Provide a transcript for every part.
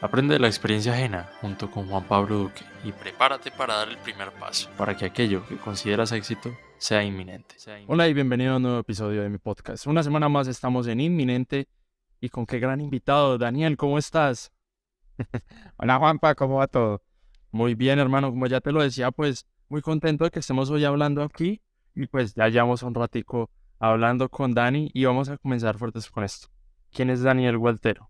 Aprende de la experiencia ajena junto con Juan Pablo Duque y prepárate para dar el primer paso para que aquello que consideras éxito sea inminente. Hola y bienvenido a un nuevo episodio de mi podcast. Una semana más estamos en Inminente y con qué gran invitado. Daniel, ¿cómo estás? Hola Juanpa, ¿cómo va todo? Muy bien, hermano. Como ya te lo decía, pues muy contento de que estemos hoy hablando aquí y pues ya llevamos un ratico hablando con Dani y vamos a comenzar fuertes con esto. ¿Quién es Daniel Gualtero?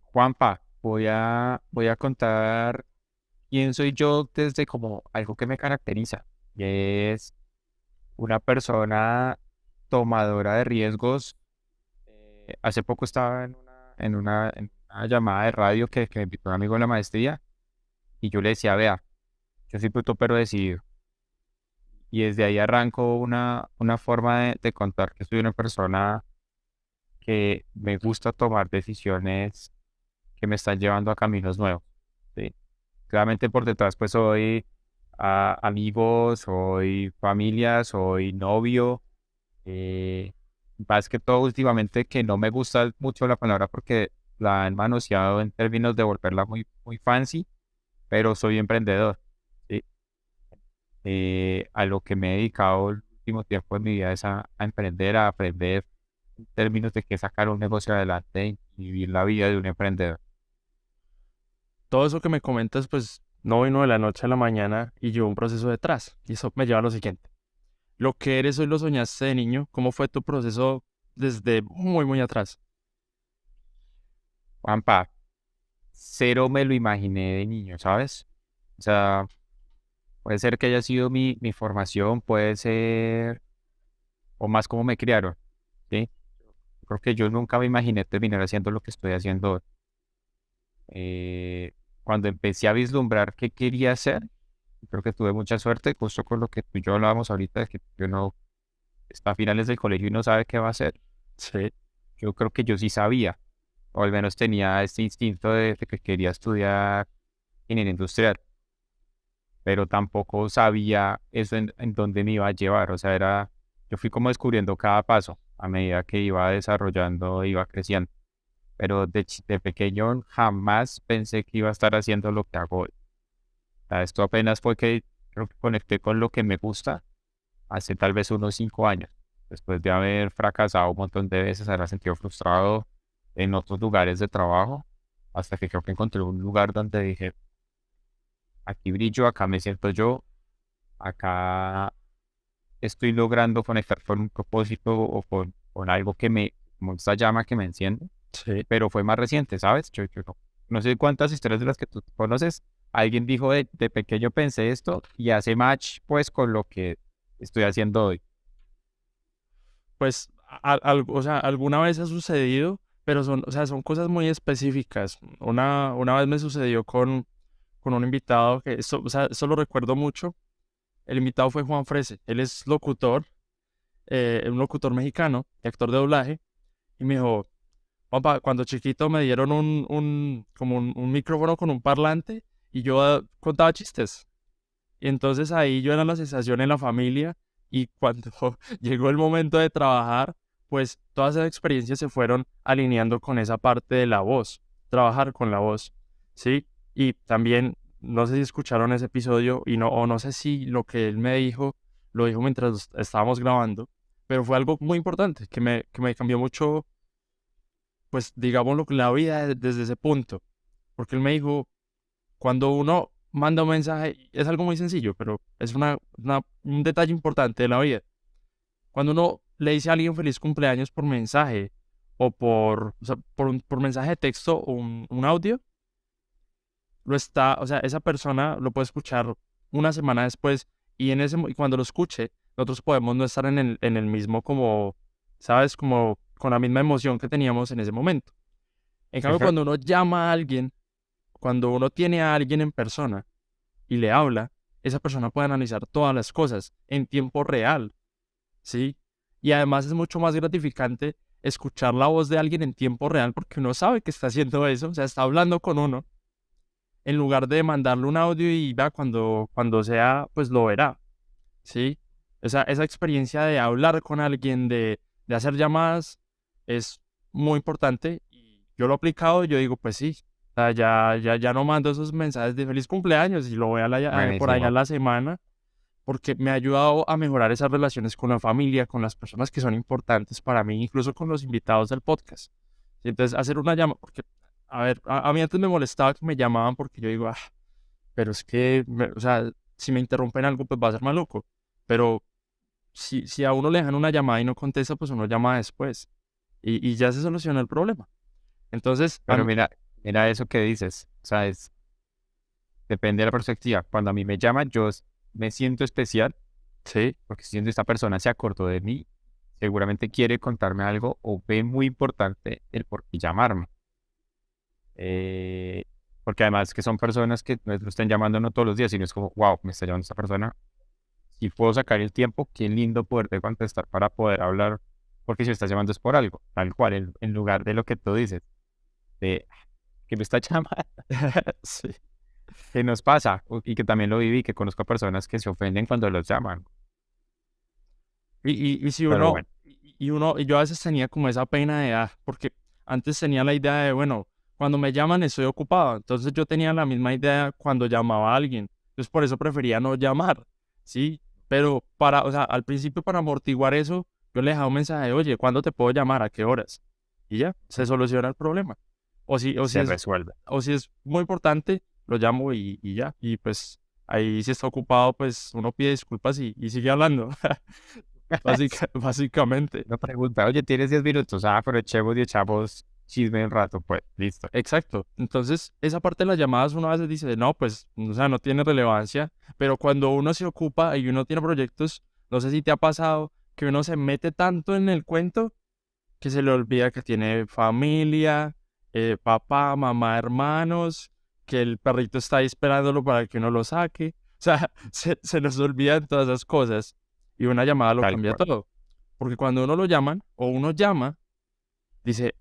Juanpa, voy a contar quién soy yo desde como algo que me caracteriza. Y es una persona tomadora de riesgos. Hace poco estaba en una llamada de radio que me invitó un amigo de la maestría y yo le decía, vea, yo soy puto pero decidido. Y desde ahí arranco una forma de contar que soy una persona que me gusta tomar decisiones que me están llevando a caminos nuevos, ¿sí? Claramente por detrás pues soy amigo, soy familia, soy novio, eh, más que todo últimamente que no me gusta mucho la palabra porque la han manoseado en términos de volverla muy, muy fancy, pero soy emprendedor, ¿sí? A lo que me he dedicado el último tiempo de mi vida es a emprender, a aprender en términos de qué sacar un negocio adelante y vivir la vida de un emprendedor. Todo eso que me comentas, pues no vino de la noche a la mañana y llevó un proceso detrás. Y eso me lleva a lo siguiente. Lo que eres hoy lo soñaste de niño. ¿Cómo fue tu proceso desde muy, muy atrás? Juanpa, cero me lo imaginé de niño, ¿sabes? O sea, puede ser que haya sido mi formación, puede ser, o más como me criaron, ¿sí? Creo que yo nunca me imaginé terminar haciendo lo que estoy haciendo hoy. Cuando empecé a vislumbrar qué quería hacer, creo que tuve mucha suerte, justo con lo que tú y yo hablábamos ahorita, de que uno está a finales del colegio y no sabe qué va a hacer. Sí. Yo creo que yo sí sabía, o al menos tenía este instinto de que quería estudiar ingeniería industrial, pero tampoco sabía eso en dónde me iba a llevar. O sea, yo fui como descubriendo cada paso a medida que iba desarrollando, iba creciendo. Pero de pequeño jamás pensé que iba a estar haciendo lo que hago hoy. O sea, esto apenas fue que creo que conecté con lo que me gusta hace tal vez unos 5 años. Después de haber fracasado un montón de veces, haber sentido frustrado en otros lugares de trabajo, hasta que creo que encontré un lugar donde dije, aquí brillo, acá me siento yo, acá estoy logrando conectar con un propósito o con algo como esta llama que me enciende, Sí. pero fue más reciente, ¿sabes? Yo no sé cuántas historias de las que tú conoces, alguien dijo de pequeño pensé esto y hace match pues con lo que estoy haciendo hoy. Pues, o sea, alguna vez ha sucedido, pero son, o sea, son cosas muy específicas. Una vez me sucedió con un invitado que, o sea, eso lo recuerdo mucho. El invitado fue Juan Frese. Él es locutor, un locutor mexicano y actor de doblaje. Y me dijo, papá, cuando chiquito me dieron como un micrófono con un parlante y yo contaba chistes. Y entonces ahí yo era la sensación en la familia y cuando llegó el momento de trabajar, pues todas esas experiencias se fueron alineando con esa parte de la voz, trabajar con la voz, ¿sí? Y también, no sé si escucharon ese episodio y no, o no sé si lo que él me dijo, lo dijo mientras estábamos grabando, pero fue algo muy importante que me cambió mucho, pues digamos, la vida desde ese punto, porque él me dijo, cuando uno manda un mensaje, es algo muy sencillo, pero es un detalle importante de la vida. Cuando uno le dice a alguien feliz cumpleaños por mensaje o sea, por mensaje de texto o un audio, o sea, esa persona lo puede escuchar una semana después y y cuando lo escuche, nosotros podemos no estar en el mismo como, ¿sabes? Como con la misma emoción que teníamos en ese momento. En cambio, Ujú. cuando uno llama a alguien, cuando uno tiene a alguien en persona, y le habla, esa persona puede analizar todas las cosas en tiempo real, ¿sí? Y además es mucho más gratificante escuchar la voz de alguien en tiempo real porque uno sabe que está haciendo eso, o sea, está hablando con uno, en lugar de mandarle un audio y va cuando sea, pues lo verá, ¿sí? Esa experiencia de hablar con alguien, de hacer llamadas, es muy importante yo lo he aplicado y yo digo, pues sí, o sea, ya no mando esos mensajes de feliz cumpleaños y lo voy por allá a Buenísimo. la semana, porque me ha ayudado a mejorar esas relaciones con la familia, con las personas que son importantes para mí, incluso con los invitados del podcast. Y entonces, hacer una llamada, porque, a ver, a mí antes me molestaba que me llamaban porque yo digo, pero es que, o sea, si me interrumpen algo, pues va a ser maluco. Pero si a uno le dejan una llamada y no contesta, pues uno llama después. Y ya se soluciona el problema. Entonces, Pero mira eso que dices. O sea, depende de la perspectiva. Cuando a mí me llaman, me siento especial sí, porque siento esta persona se acordó de mí, seguramente quiere contarme algo o ve muy importante el por qué llamarme. Eh, Porque además que son personas que no lo están llamando no todos los días, sino es como, wow, me está llamando esta persona. Si puedo sacar el tiempo, qué lindo poderte contestar para poder hablar, porque si me estás llamando es por algo, tal cual, en lugar de lo que tú dices, de que me está llamando, sí. que nos pasa, y que también lo viví, que conozco a personas que se ofenden cuando los llaman, Y si pero uno, bueno, y yo a veces tenía como esa pena de, porque antes tenía la idea de, bueno, cuando me llaman estoy ocupado. Entonces yo tenía la misma idea cuando llamaba a alguien. Entonces por eso prefería no llamar, ¿sí? Pero o sea, al principio para amortiguar eso, yo le dejaba un mensaje, oye, ¿cuándo te puedo llamar? ¿A qué horas? Y ya, se soluciona el problema. O si, o si se es, resuelve. o si es muy importante, lo llamo y ya. Y pues ahí si está ocupado, pues uno pide disculpas y sigue hablando. Básicamente. Una pregunta, oye, ¿tienes 10 minutos? Ah, pero echemos y echamos chisme un rato, pues, listo. Exacto. Entonces, esa parte de las llamadas uno a veces dice, no, pues, o sea, no tiene relevancia, pero cuando uno se ocupa y uno tiene proyectos, no sé si te ha pasado que uno se mete tanto en el cuento que se le olvida que tiene familia, papá, mamá, hermanos, que el perrito está ahí esperándolo para que uno lo saque. O sea, se nos olvidan todas esas cosas y una llamada lo Tal cambia cual. todo. Porque cuando uno lo llaman o uno llama, dice,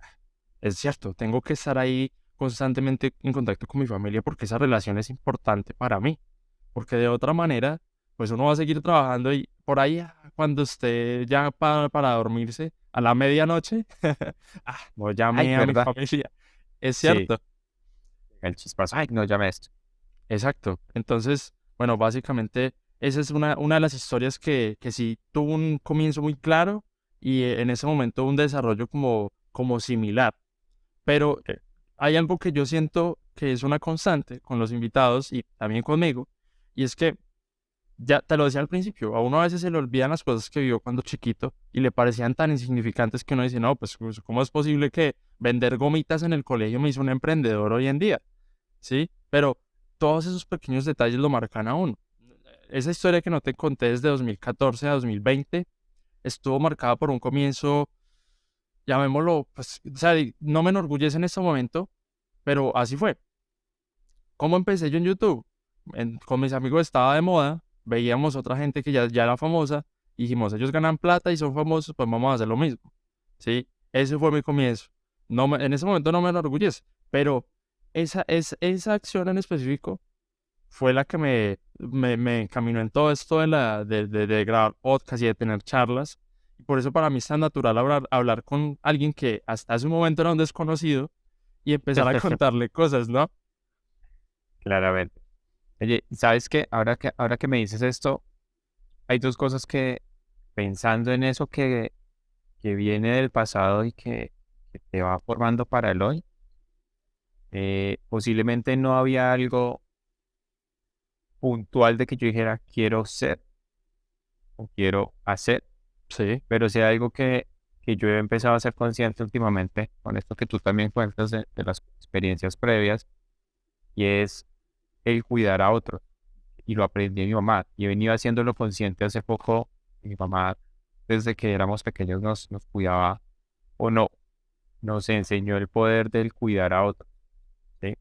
es cierto, tengo que estar ahí constantemente en contacto con mi familia porque esa relación es importante para mí. Porque de otra manera, pues uno va a seguir trabajando y por ahí cuando esté ya para dormirse, a la medianoche, no Ay, llamé a mi ¿verdad? familia. Es Sí, cierto, el chispazo. Ay, no llame esto. exacto. Entonces, bueno, básicamente esa es una de las historias que sí tuvo un comienzo muy claro y en ese momento un desarrollo como similar. Pero hay algo que yo siento que es una constante con los invitados y también conmigo, y es que, ya te lo decía al principio, a uno a veces se le olvidan las cosas que vivió cuando chiquito y le parecían tan insignificantes que uno dice, no, pues, ¿cómo es posible que vender gomitas en el colegio me hizo un emprendedor hoy en día? ¿Sí? Pero todos esos pequeños detalles lo marcan a uno. Esa historia que no te conté desde 2014 a 2020 estuvo marcada por un comienzo, llamémoslo, pues, o sea, no me enorgullece en este momento, pero así fue. ¿Cómo empecé yo en YouTube? Con mis amigos estaba de moda, veíamos otra gente que ya era famosa, y dijimos, ellos ganan plata y son famosos, pues vamos a hacer lo mismo. ¿Sí? Ese fue mi comienzo. En ese momento no me enorgullece, pero esa acción en específico fue la que me encaminó en todo esto de grabar podcast y de tener charlas. Y por eso para mí es tan natural hablar con alguien que hasta hace un momento era un desconocido y empezar a contarle cosas, ¿no? Claramente. Oye, ¿sabes qué? Ahora que me dices esto, hay dos cosas que, pensando en eso que viene del pasado y que te va formando para el hoy, posiblemente no había algo puntual de que yo dijera quiero ser o quiero hacer, Sí, pero sí algo que yo he empezado a ser consciente últimamente con esto que tú también cuentas de las experiencias previas, y es el cuidar a otros. Y lo aprendí de mi mamá y he venido haciéndolo consciente hace poco. Mi mamá, desde que éramos pequeños, nos cuidaba o no, nos enseñó el poder del cuidar a otros, ¿sí?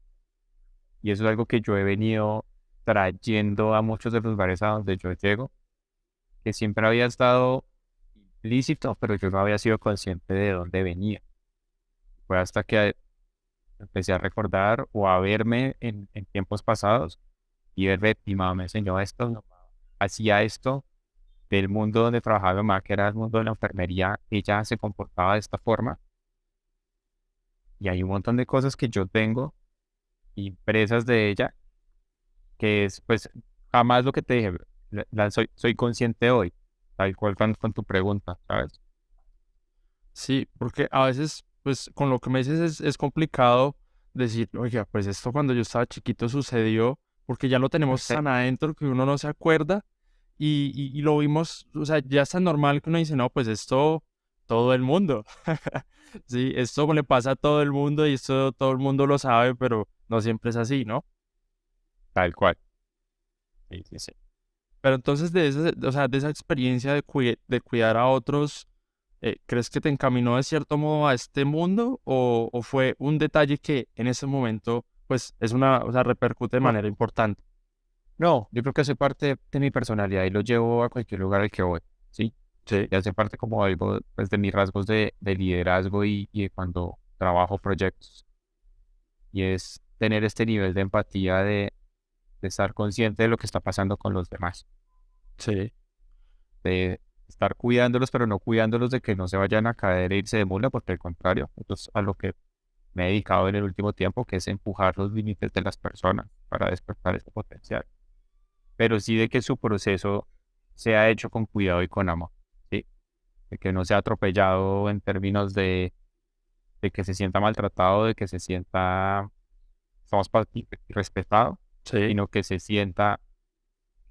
Y eso es algo que yo he venido trayendo a muchos de los lugares a donde yo llego, que siempre había estado implícito, pero yo no había sido consciente de dónde venía. Fue hasta que empecé a recordar o a verme en tiempos pasados y ver, mi mamá me enseñó esto, mi mamá hacía esto, del mundo donde trabajaba mi mamá, que era el mundo de la enfermería, ella se comportaba de esta forma. Y hay un montón de cosas que yo tengo impresas de ella, que es, pues, jamás lo que te dije, soy consciente hoy, tal cual con tu pregunta, ¿sabes? Sí, porque a veces, pues con lo que me dices es complicado decir, oiga, pues esto cuando yo estaba chiquito sucedió, porque ya lo tenemos tan adentro que uno no se acuerda y lo vimos, o sea, ya es tan normal que uno dice, no, pues esto, todo el mundo, sí, esto le pasa a todo el mundo y esto todo el mundo lo sabe, pero no siempre es así, ¿no? Tal cual. Sí, sí, sí. Pero entonces de esa, o sea, de esa experiencia de cuidar a otros, ¿crees que te encaminó de cierto modo a este mundo o fue un detalle que en ese momento, pues, es una, o sea, repercute de No, manera importante? no, yo creo que hace parte de mi personalidad y lo llevo a cualquier lugar al que voy, ¿sí? Sí, Y hace parte como algo, pues, de mis rasgos de liderazgo y de cuando trabajo proyectos. Y es tener este nivel de empatía de estar consciente de lo que está pasando con los demás, sí, de estar cuidándolos, pero no cuidándolos de que no se vayan a caer e irse de mula, porque al contrario, esto es a lo que me he dedicado en el último tiempo, que es empujar los límites de las personas para despertar ese potencial. Pero sí de que su proceso sea hecho con cuidado y con amor, ¿sí? De que no sea atropellado en términos de que se sienta maltratado, de que se sienta, somos respetado, sí, sino que se sienta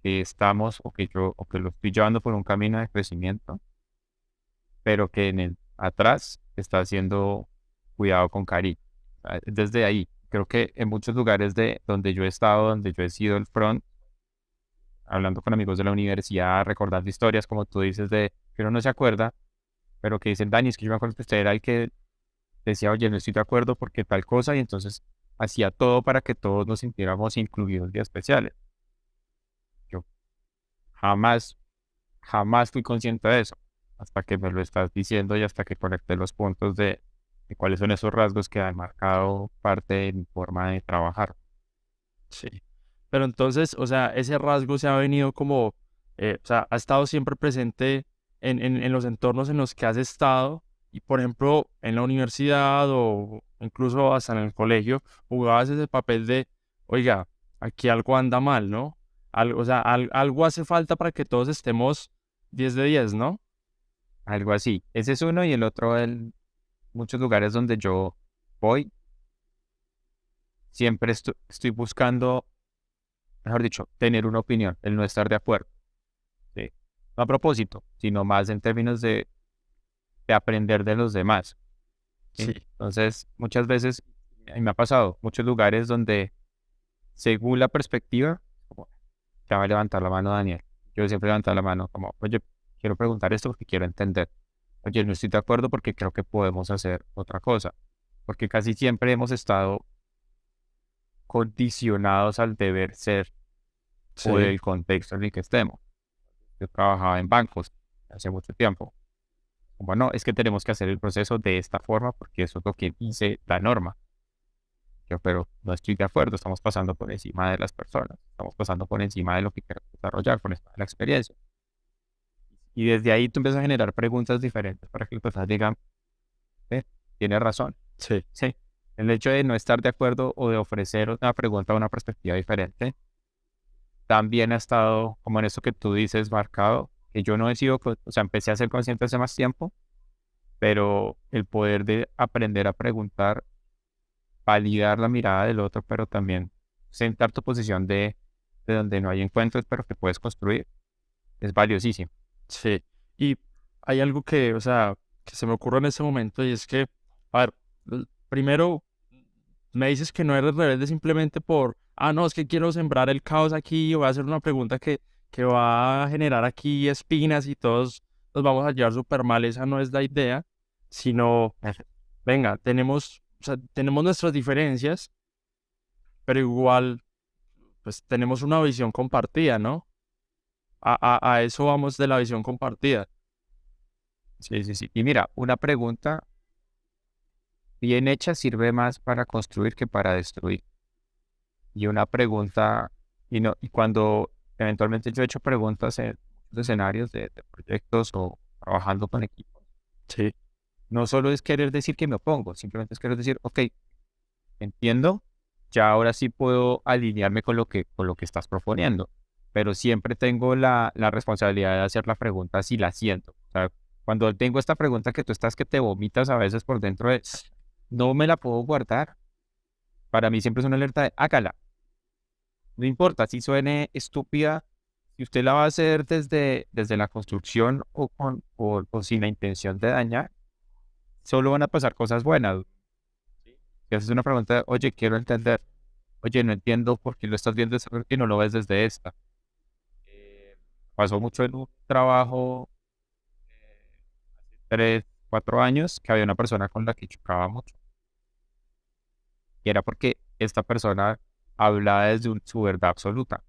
que estamos o que lo estoy llevando por un camino de crecimiento, pero que en el atrás está siendo cuidado con cariño. Desde ahí, creo que en muchos lugares de donde yo he estado, donde yo he sido el front, hablando con amigos de la universidad, recordando historias, como tú dices, de que uno no se acuerda, pero que dicen, Dani, es que yo me acuerdo que usted era el que decía, oye, no estoy de acuerdo porque tal cosa, y entonces hacía todo para que todos nos sintiéramos incluidos y especiales. Yo jamás, jamás fui consciente de eso, hasta que me lo estás diciendo y hasta que conecté los puntos de cuáles son esos rasgos que han marcado parte de mi forma de trabajar. sí. Pero entonces, o sea, ese rasgo se ha venido como, o sea, ha estado siempre presente en los entornos en los que has estado y, por ejemplo, en la universidad o incluso hasta en el colegio, jugabas ese papel de, oiga, aquí algo anda mal, ¿no? Algo, o sea, algo hace falta para que todos estemos 10 de 10, ¿no? Algo así. Ese es uno y el otro, en muchos lugares donde yo voy, siempre estoy buscando, mejor dicho, tener una opinión, el no estar de acuerdo. ¿Sí? No a propósito, sino más en términos de aprender de los demás. ¿Sí? Sí, Entonces, muchas veces, y me ha pasado, muchos lugares donde, según la perspectiva, como, ya va a levantar la mano Daniel. Yo siempre levanto la mano como, oye, quiero preguntar esto porque quiero entender. Oye, no estoy de acuerdo porque creo que podemos hacer otra cosa. Porque casi siempre hemos estado condicionados al deber ser o sí, del contexto en el que estemos. Yo trabajaba en bancos hace mucho tiempo. Como no, es que tenemos que hacer el proceso de esta forma porque eso es lo que dice la norma. Yo, pero no estoy de acuerdo, estamos pasando por encima de las personas, estamos pasando por encima de lo que queremos desarrollar, por encima de la experiencia. Y desde ahí tú empiezas a generar preguntas diferentes para que las personas digan, tiene razón. sí, Sí, el hecho de no estar de acuerdo o de ofrecer una pregunta o una perspectiva diferente también ha estado, como en eso que tú dices, marcado, que yo no he sido, o sea, empecé a ser consciente hace más tiempo, pero el poder de aprender a preguntar, validar la mirada del otro, pero también sentar tu posición de donde no hay encuentros, pero que puedes construir, es valiosísimo. sí. Y hay algo que, o sea, que se me ocurre en ese momento y es que, a ver, primero me dices que no eres rebelde simplemente por, no, es que quiero sembrar el caos aquí y voy a hacer una pregunta que va a generar aquí espinas y todos nos vamos a llevar súper mal. Esa no es la idea, sino, venga, tenemos, o sea, tenemos nuestras diferencias, pero igual, pues tenemos una visión compartida, ¿no? A eso vamos de la visión compartida. Sí, sí, sí. Y mira, una pregunta bien hecha sirve más para construir que para destruir. Y una pregunta, y no, y cuando eventualmente yo he hecho preguntas en muchos escenarios de proyectos o trabajando con equipos, Sí, no solo es querer decir que me opongo, simplemente es querer decir, ok, entiendo, ya ahora sí puedo alinearme con lo que estás proponiendo, pero siempre tengo la responsabilidad de hacer la pregunta si la siento. O sea, cuando tengo esta pregunta que tú estás que te vomitas a veces por dentro de, no me la puedo guardar, para mí siempre es una alerta de, hágala, no importa si suene estúpida, si usted la va a hacer desde la construcción o sin la intención de dañar, solo van a pasar cosas buenas. Si haces una pregunta, oye, quiero entender, oye, no entiendo por qué lo estás viendo desde y no lo ves desde esta. Eh, Pasó mucho en un trabajo, 3, 4 años, que había una persona con la que chocaba mucho. Y era porque esta persona hablaba desde su verdad absoluta.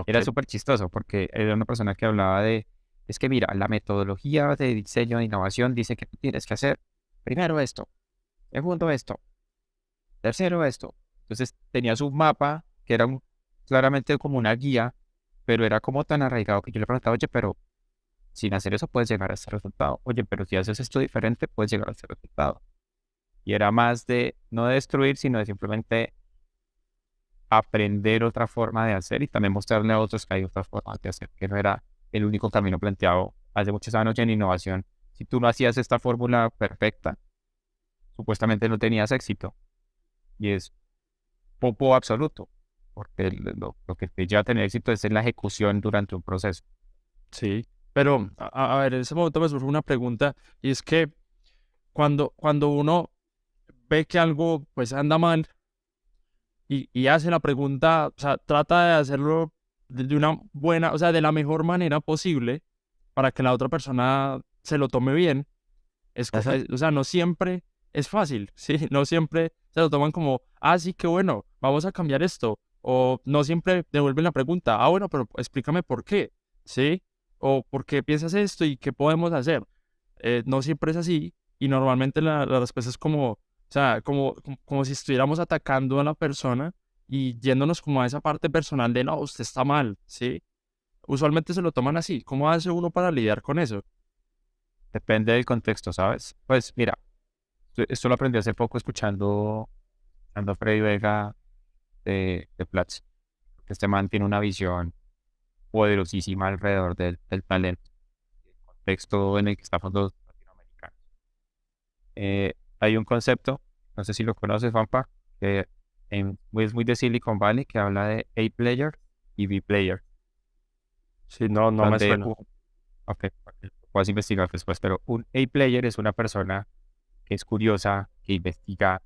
Era Ok. súper chistoso porque era una persona que hablaba de, es que mira, la metodología de diseño de innovación dice que tú tienes que hacer primero esto, segundo esto, tercero esto. Entonces tenía su mapa, que era claramente como una guía, pero era como tan arraigado que yo le preguntaba, oye, pero sin hacer eso puedes llegar a este resultado. Oye, pero si haces esto diferente, puedes llegar a este resultado. Y era más de no de destruir, sino de simplemente aprender otra forma de hacer y también mostrarle a otros que hay otras formas de hacer, que no era el único camino planteado hace muchos años en innovación. Si tú no hacías esta fórmula perfecta, supuestamente no tenías éxito. Y es poco absoluto, porque lo que te lleva a tener éxito es en la ejecución durante un proceso. Sí, pero a ver, en ese momento me surge una pregunta y es que cuando uno ve que algo pues anda mal y hace la pregunta, o sea, trata de hacerlo de una buena, o sea, de la mejor manera posible para que la otra persona se lo tome bien. O sea, no siempre es fácil, ¿sí? No siempre se lo toman como, ah, sí, qué bueno, vamos a cambiar esto. O no siempre devuelven la pregunta, ah, bueno, pero explícame por qué, ¿sí? O por qué piensas esto y qué podemos hacer. No siempre es así y normalmente la respuesta es como, o sea, como si estuviéramos atacando a la persona y yéndonos como a esa parte personal de, no, usted está mal, ¿sí? Usualmente se lo toman así. ¿Cómo hace uno para lidiar con eso? Depende del contexto, ¿sabes? Pues mira, esto lo aprendí hace poco escuchando a Freddy Vega de Platzi. Este man tiene una visión poderosísima alrededor del talento, el contexto en el que estamos los latinoamericanos. Hay un concepto, no sé si lo conoces, Juanpa, que es muy de Silicon Valley, que habla de A player y B player, Sí, no, no me donde, suena. ok, lo puedes investigar después, pero un A player es una persona que es curiosa, que investiga,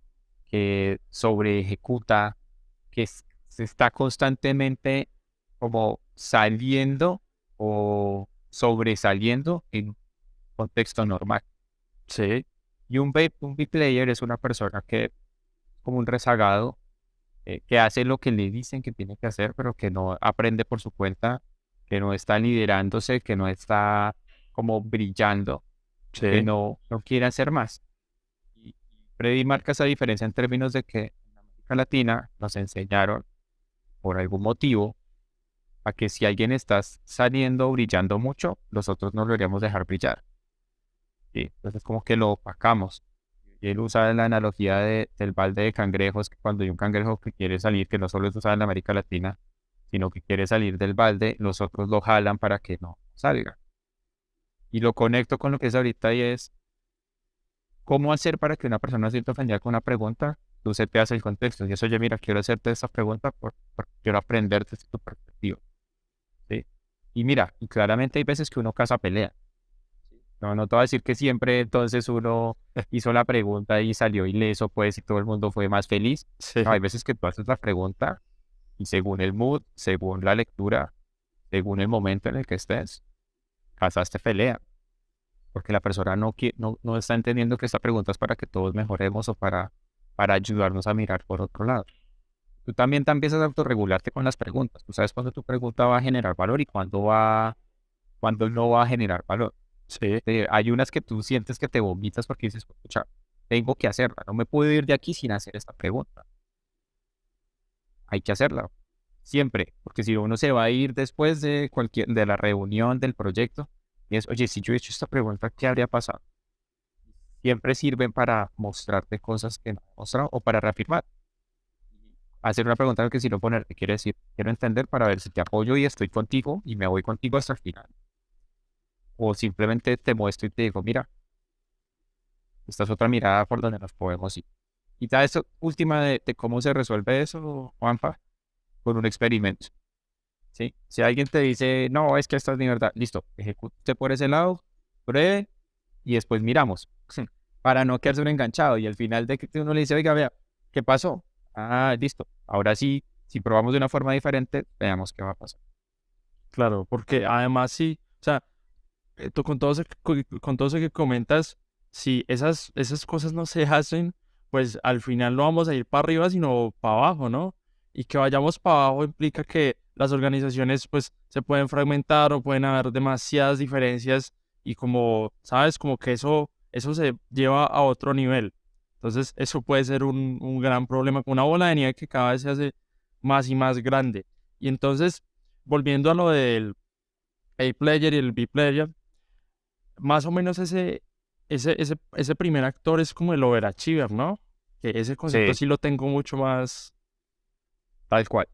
que sobre ejecuta, se está constantemente como saliendo o sobresaliendo en un contexto normal. Sí, Y un B player es una persona que es como un rezagado, que hace lo que le dicen que tiene que hacer, pero que no aprende por su cuenta, que no está liderándose, que no está como brillando, que sí. no quiere hacer más. Y Freddy marca esa diferencia en términos de que en América Latina nos enseñaron por algún motivo a que si alguien está saliendo o brillando mucho, nosotros no lo deberíamos dejar brillar. ¿Sí? Entonces como que lo opacamos. Y él usa la analogía del balde de cangrejos, que cuando hay un cangrejo que quiere salir, que no solo es usado en América Latina, sino que quiere salir del balde, los otros lo jalan para que no salga. Y lo conecto con lo que es ahorita y es, ¿cómo hacer para que una persona se sienta ofendida con una pregunta? Tú se te hace el contexto. Y eso, oye, mira, quiero hacerte esta pregunta porque quiero aprender desde tu perspectiva. ¿Sí? Y mira, y claramente hay veces que uno casa pelea. No, no te voy a decir que siempre entonces uno hizo la pregunta y salió ileso, pues, y todo el mundo fue más feliz. Sí, No, hay veces que tú haces la pregunta y según el mood, según la lectura, según el momento en el que estés, casaste pelea. Porque la persona no está entendiendo que esta pregunta es para que todos mejoremos o para ayudarnos a mirar por otro lado. Tú también te empiezas a autorregularte con las preguntas. Tú sabes cuándo tu pregunta va a generar valor y cuándo no va a generar valor. sí, Hay unas que tú sientes que te vomitas porque dices, escucha, tengo que hacerla, no me puedo ir de aquí sin hacer esta pregunta. Hay que hacerla, siempre, porque si uno se va a ir después de la reunión del proyecto, y es, oye, si yo he hecho esta pregunta, ¿qué habría pasado? siempre sirven para mostrarte cosas que no he mostrado o para reafirmar. Hacer una pregunta que si no ponerte quiere decir, quiero entender para ver si te apoyo y estoy contigo y me voy contigo hasta el final. O simplemente te muestro y te digo, mira, esta es otra mirada por donde nos podemos ir. Y tal, esto última de cómo se resuelve eso, Juanpa, con un experimento. ¿Sí? Si alguien te dice, no, es que esta es mi verdad, listo, ejecute por ese lado, pruebe y después miramos. Para no quedarse uno enganchado. Y al final de que uno le dice, oiga, vea, ¿qué pasó? Ah, listo. Ahora sí, si probamos de una forma diferente, veamos qué va a pasar. Claro, porque además sí, o sea, tú con todo eso que comentas, si esas cosas no se hacen, pues al final no vamos a ir para arriba, sino para abajo, ¿no? Y que vayamos para abajo implica que las organizaciones pues se pueden fragmentar o pueden haber demasiadas diferencias y como, ¿sabes? Como que eso se lleva a otro nivel. Entonces eso puede ser un gran problema, una bola de nieve que cada vez se hace más y más grande. Y entonces, volviendo a lo del A-Player y el B-Player, más o menos ese primer actor es como el overachiever, ¿no? Que ese concepto Sí, sí lo tengo mucho más. tal cual.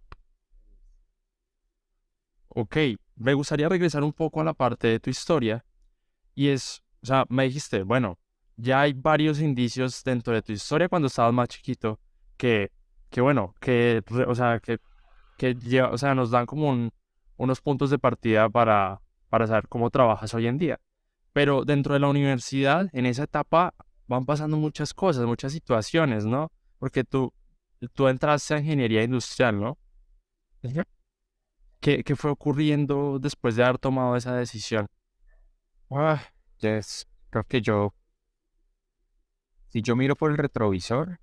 Ok, me gustaría regresar un poco a la parte de tu historia y es, o sea, me dijiste, bueno, ya hay varios indicios dentro de tu historia cuando estabas más chiquito que, que bueno, o sea, o sea, nos dan como unos puntos de partida para saber cómo trabajas hoy en día. Pero dentro de la universidad, en esa etapa, van pasando muchas cosas, muchas situaciones, ¿no? Porque tú entraste a ingeniería industrial, ¿no? Ujú. ¿Qué fue ocurriendo después de haber tomado esa decisión? Ah, yes. Creo que si yo miro por el retrovisor,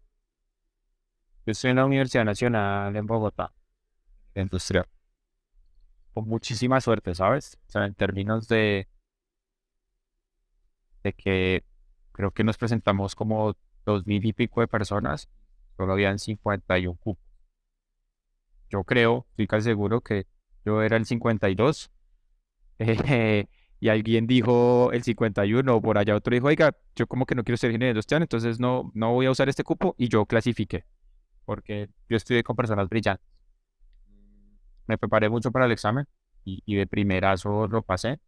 yo estoy en la Universidad Nacional en Bogotá, de industrial, con muchísima suerte, ¿sabes? O sea, en términos de que creo que nos presentamos como 2000 y pico de personas, solo habían 51 cupos. Yo creo, estoy casi seguro que yo era el 52, y alguien dijo el 51, o por allá otro dijo, oiga, yo como que no quiero ser ingeniero industrial, entonces no voy a usar este cupo, y yo clasifiqué, porque yo estudié con personas brillantes. Me preparé mucho para el examen y de primerazo lo pasé,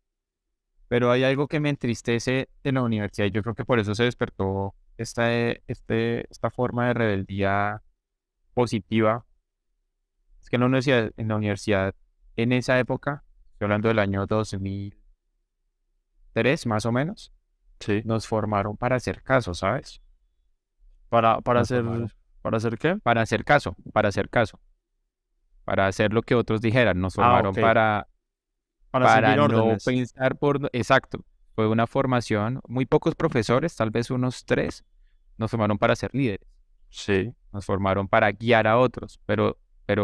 pero hay algo que me entristece en la universidad y yo creo que por eso se despertó esta forma de rebeldía positiva. Es que en la universidad, en esa época, estoy hablando del año 2003 más o menos, Sí. nos formaron para hacer caso, ¿sabes? ¿Para, para Nos hacer, formaron para hacer qué? para hacer caso, para hacer lo que otros dijeran. Nos Ah, formaron ok. para, Para para seguir no órdenes. pensar exacto. Fue una formación, muy pocos profesores, tal vez unos tres, nos formaron para ser líderes. Sí. Nos formaron para guiar a otros, pero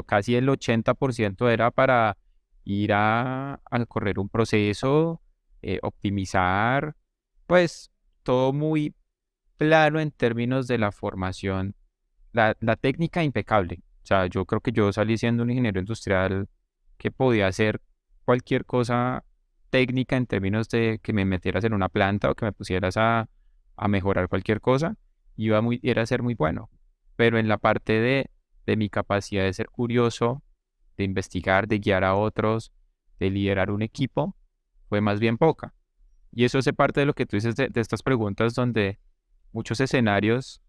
casi el 80% era para ir a correr un proceso, optimizar, pues todo muy plano en términos de la formación, la técnica impecable. O sea, yo creo que yo salí siendo un ingeniero industrial que podía hacer cualquier cosa técnica en términos de que me metieras en una planta o que me pusieras a mejorar cualquier cosa, era ser muy bueno. Pero en la parte de mi capacidad de ser curioso, de investigar, de guiar a otros, de liderar un equipo, fue más bien poca. Y eso hace parte de lo que tú dices de estas preguntas donde muchos escenarios,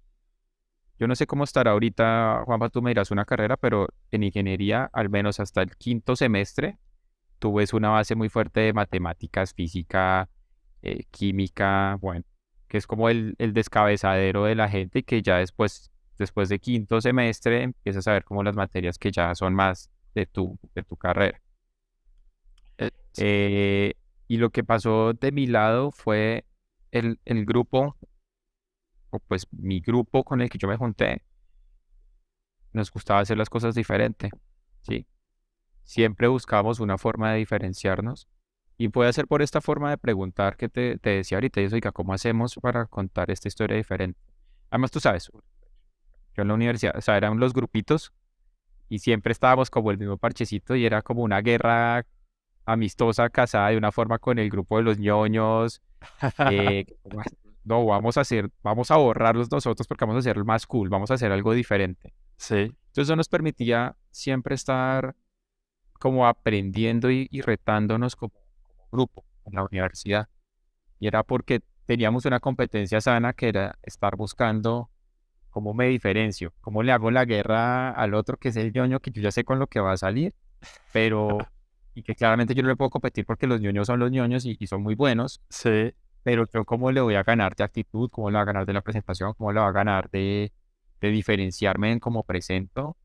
yo no sé cómo estará ahorita, Juanpa, tú me dirás una carrera, pero en ingeniería, al menos hasta el quinto semestre, tú ves una base muy fuerte de matemáticas, física, química, bueno, que es como el descabezadero de la gente y que ya después de quinto semestre, empiezas a ver como las materias que ya son más de tu carrera. Eh, Eh, y lo que pasó de mi lado fue el grupo, o pues mi grupo con el que yo me junté, nos gustaba hacer las cosas diferente, ¿sí? Siempre buscábamos una forma de diferenciarnos y puede ser por esta forma de preguntar que te decía ahorita, y es, oiga, ¿cómo hacemos para contar esta historia diferente? Además, tú sabes, yo en la universidad, o sea, eran los grupitos y siempre estábamos como el mismo parchecito y era como una guerra amistosa casada de una forma con el grupo de los ñoños. no, vamos a borrarlos nosotros porque vamos a hacer más cool, vamos a hacer algo diferente. Sí, Entonces eso nos permitía siempre estar como aprendiendo y retándonos como grupo en la universidad. Y era porque teníamos una competencia sana que era estar buscando cómo me diferencio, cómo le hago la guerra al otro que es el ñoño, que yo ya sé con lo que va a salir, pero, y que claramente yo no le puedo competir porque los ñoños son los ñoños y son muy buenos, sí, pero yo cómo le voy a ganar de actitud, cómo le voy a ganar de la presentación, cómo le voy a ganar de diferenciarme en cómo presento